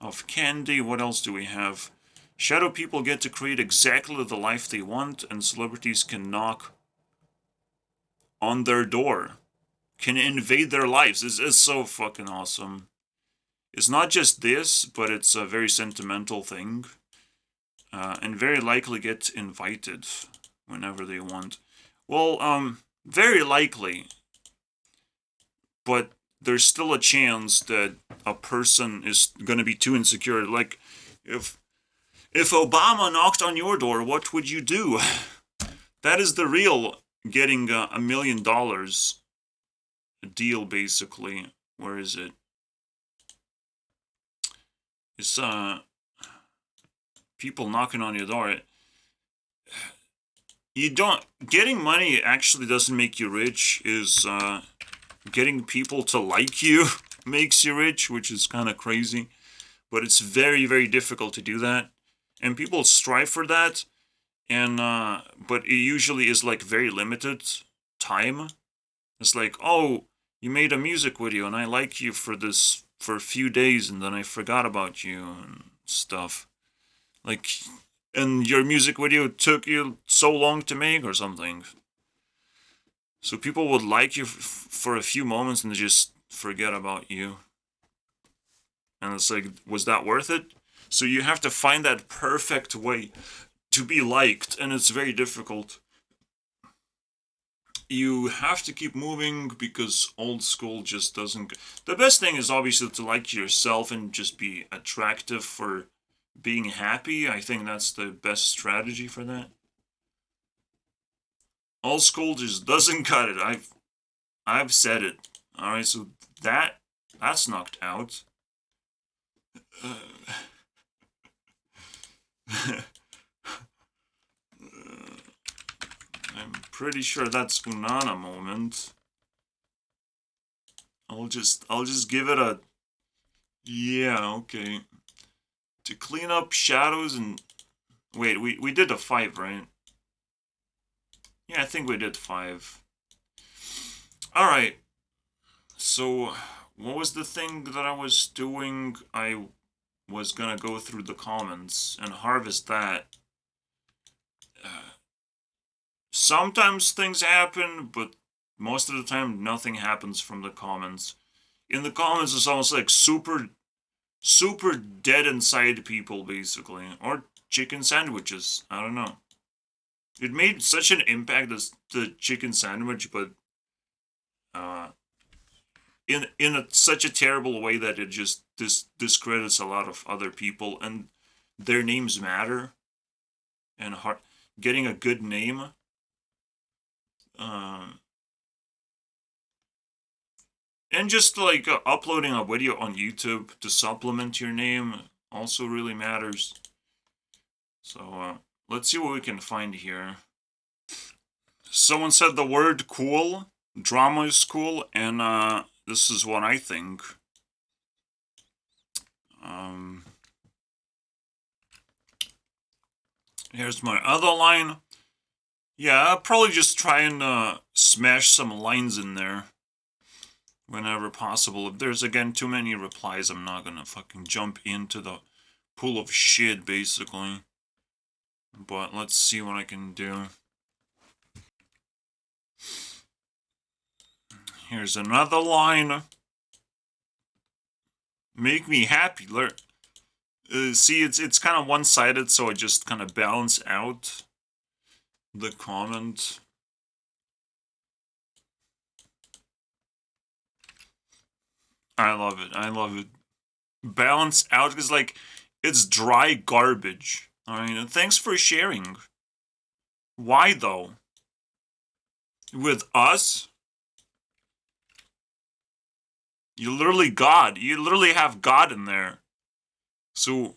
of candy. What else do we have? Shadow people get to create exactly the life they want, and celebrities can knock on their door. Can invade their lives. It's so fucking awesome. It's not just this, but it's a very sentimental thing. And very likely get invited whenever they want. Well, very likely. but there's still a chance that a person is gonna be too insecure. Like, if Obama knocked on your door, what would you do? That is the real getting $1 million deal, basically. Where is it? It's people knocking on your door. You don't getting money actually doesn't make you rich. Is getting people to like you makes you rich, which is kind of crazy. But it's very, very difficult to do that, and people strive for that. And but it usually is like very limited time. It's like, oh, you made a music video and I like you for this for a few days and then I forgot about you and stuff. Like, and your music video took you so long to make or something. So people would like you for a few moments and just forget about you. And it's like, was that worth it? So you have to find that perfect way to be liked, and it's very difficult. You have to keep moving because old school just doesn't. The best thing is obviously to like yourself and just be attractive for being happy. I think that's the best strategy for that. Old school just doesn't cut it. I've said it. All right, so that's knocked out. I'm pretty sure that's Unana moment. I'll just give it a yeah, okay. To clean up shadows and wait, we did a 5, right? Yeah, I think we did 5. Alright. So what was the thing that I was doing? I was gonna go through the comments and harvest that. Sometimes things happen, but most of the time nothing happens from the comments. In the comments, it's almost like super dead inside people, basically. Or chicken sandwiches. I don't know. It made such an impact as the chicken sandwich, but in such a terrible way that it just discredits a lot of other people, and their names matter. And getting a good name. And just like uploading a video on YouTube to supplement your name also really matters. So let's see what we can find here. Someone said the word cool, drama is cool, and this is what I think. Here's my other line. Yeah, I'll probably just try and smash some lines in there whenever possible. If there's, again, too many replies, I'm not gonna fucking jump into the pool of shit, basically. But let's see what I can do. Here's another line. Make me happy. See, it's kind of one-sided, so I just kind of balance out the comment. I love it. I love it. Balance out, because, like, it's dry garbage. Alright, and thanks for sharing. Why, though? With us? You're literally God. You literally have God in there. So,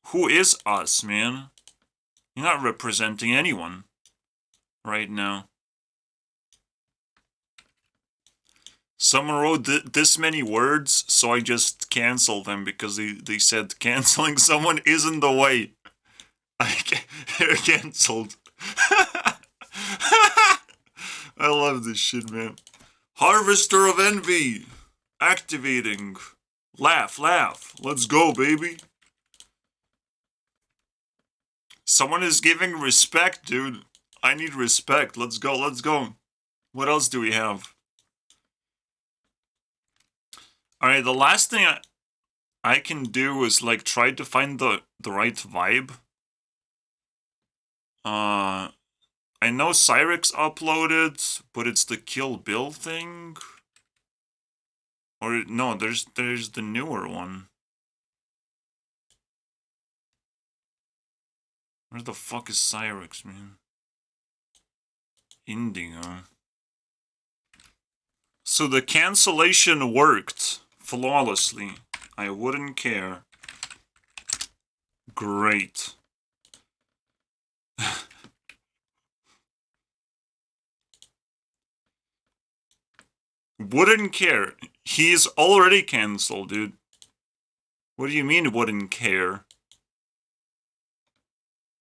who is us, man? You're not representing anyone right now. Someone wrote this many words, so I just canceled them because they said canceling someone isn't the way. They're canceled. I love this shit, man. Harvester of Envy. Activating. Laugh, laugh. Let's go, baby. Someone is giving respect, dude. I need respect. Let's go, let's go. What else do we have? Alright, the last thing I can do is, like, try to find the right vibe. I know Cyrix uploaded, but it's the Kill Bill thing. Or no, there's the newer one. Where the fuck is Cyrix, man? Indigo. So the cancellation worked flawlessly. I wouldn't care. Great. Wouldn't care. He's already cancelled, dude. What do you mean wouldn't care?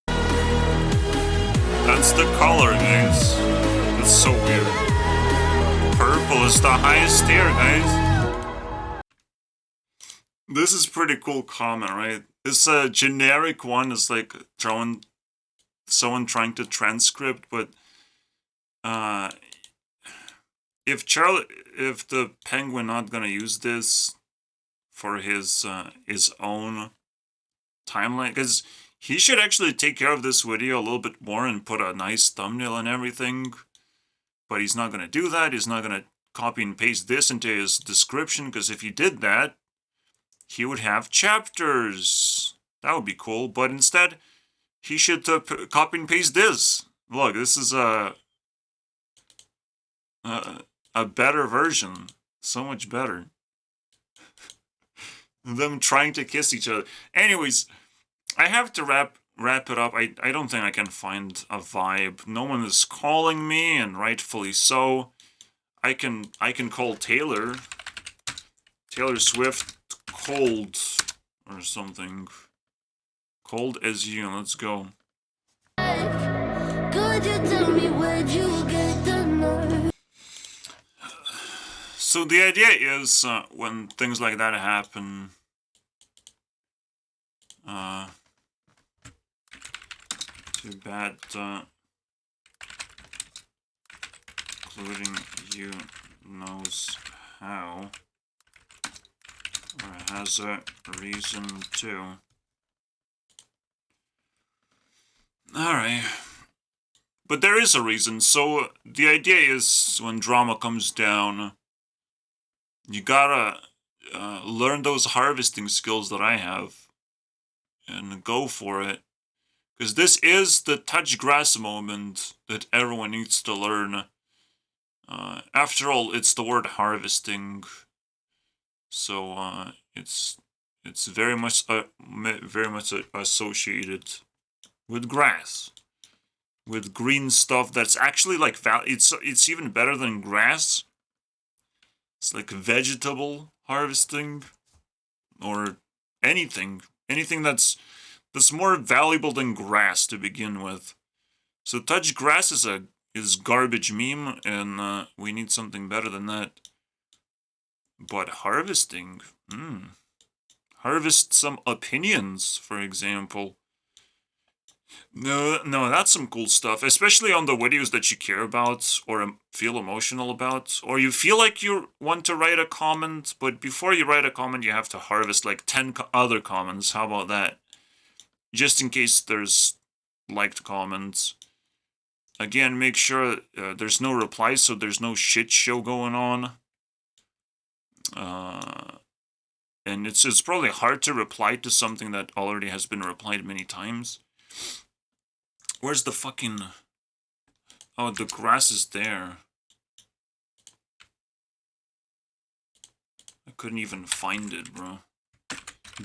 That's the color, guys. That's so weird. Purple is the highest tier, guys. This is pretty cool comment, right? It's a generic one. It's like someone trying to transcript, but if the Penguin not gonna use this for his own timeline, because he should actually take care of this video a little bit more and put a nice thumbnail and everything. But he's not gonna do that. He's not gonna copy and paste this into his description, because if he did that, he would have chapters. That would be cool. But instead, he should copy and paste this. Look, this is a better version. So much better. Them trying to kiss each other. Anyways, I have to wrap it up. I don't think I can find a vibe. No one is calling me, and rightfully so. I can call Taylor Swift cold or something. Cold as you. Let's go. Could you tell me where'd you get the nerve? So the idea is when things like that happen, too bad, including you knows how, or has a reason to. Alright. But there is a reason. So the idea is when drama comes down, you gotta learn those harvesting skills that I have and go for it. Because this is the touch grass moment that everyone needs to learn. After all, it's the word harvesting. So it's very much associated with grass. With green stuff that's actually like it's even better than grass. It's like vegetable harvesting, or anything that's more valuable than grass to begin with. So touch grass is garbage meme, and we need something better than that. But harvesting, harvest some opinions, for example. No, that's some cool stuff, especially on the videos that you care about or feel emotional about, or you feel like you want to write a comment, but before you write a comment, you have to harvest like 10 other comments. How about that? Just in case there's liked comments. Again, make sure there's no replies, so there's no shit show going on. And it's probably hard to reply to something that already has been replied many times. Where's the fucking... Oh, the grass is there. I couldn't even find it, bro.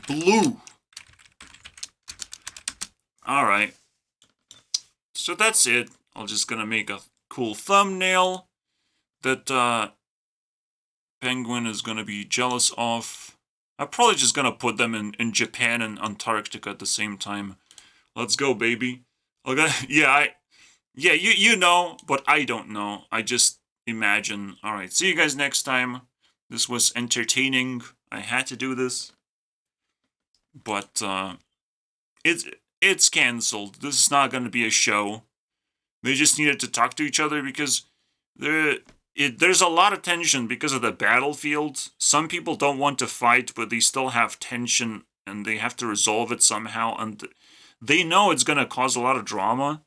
Blue! Alright. So that's it. I'm just gonna make a cool thumbnail that Penguin is gonna be jealous of. I'm probably just gonna put them in Japan and Antarctica at the same time. Let's go, baby. Okay, yeah, you know, but I don't know. I just imagine. Alright, see you guys next time. This was entertaining. I had to do this. But, it's cancelled. This is not gonna be a show. They just needed to talk to each other because there's a lot of tension because of the battlefield. Some people don't want to fight, but they still have tension, and they have to resolve it somehow, and they know it's gonna cause a lot of drama,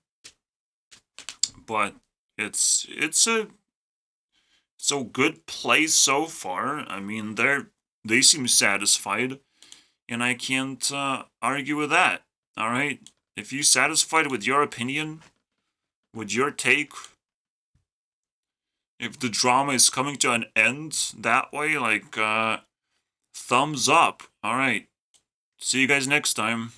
but it's So good play so far. I mean, they seem satisfied, and I can't argue with that. All right, if you satisfied with your opinion, with your take, if the drama is coming to an end that way, like thumbs up. All right, see you guys next time.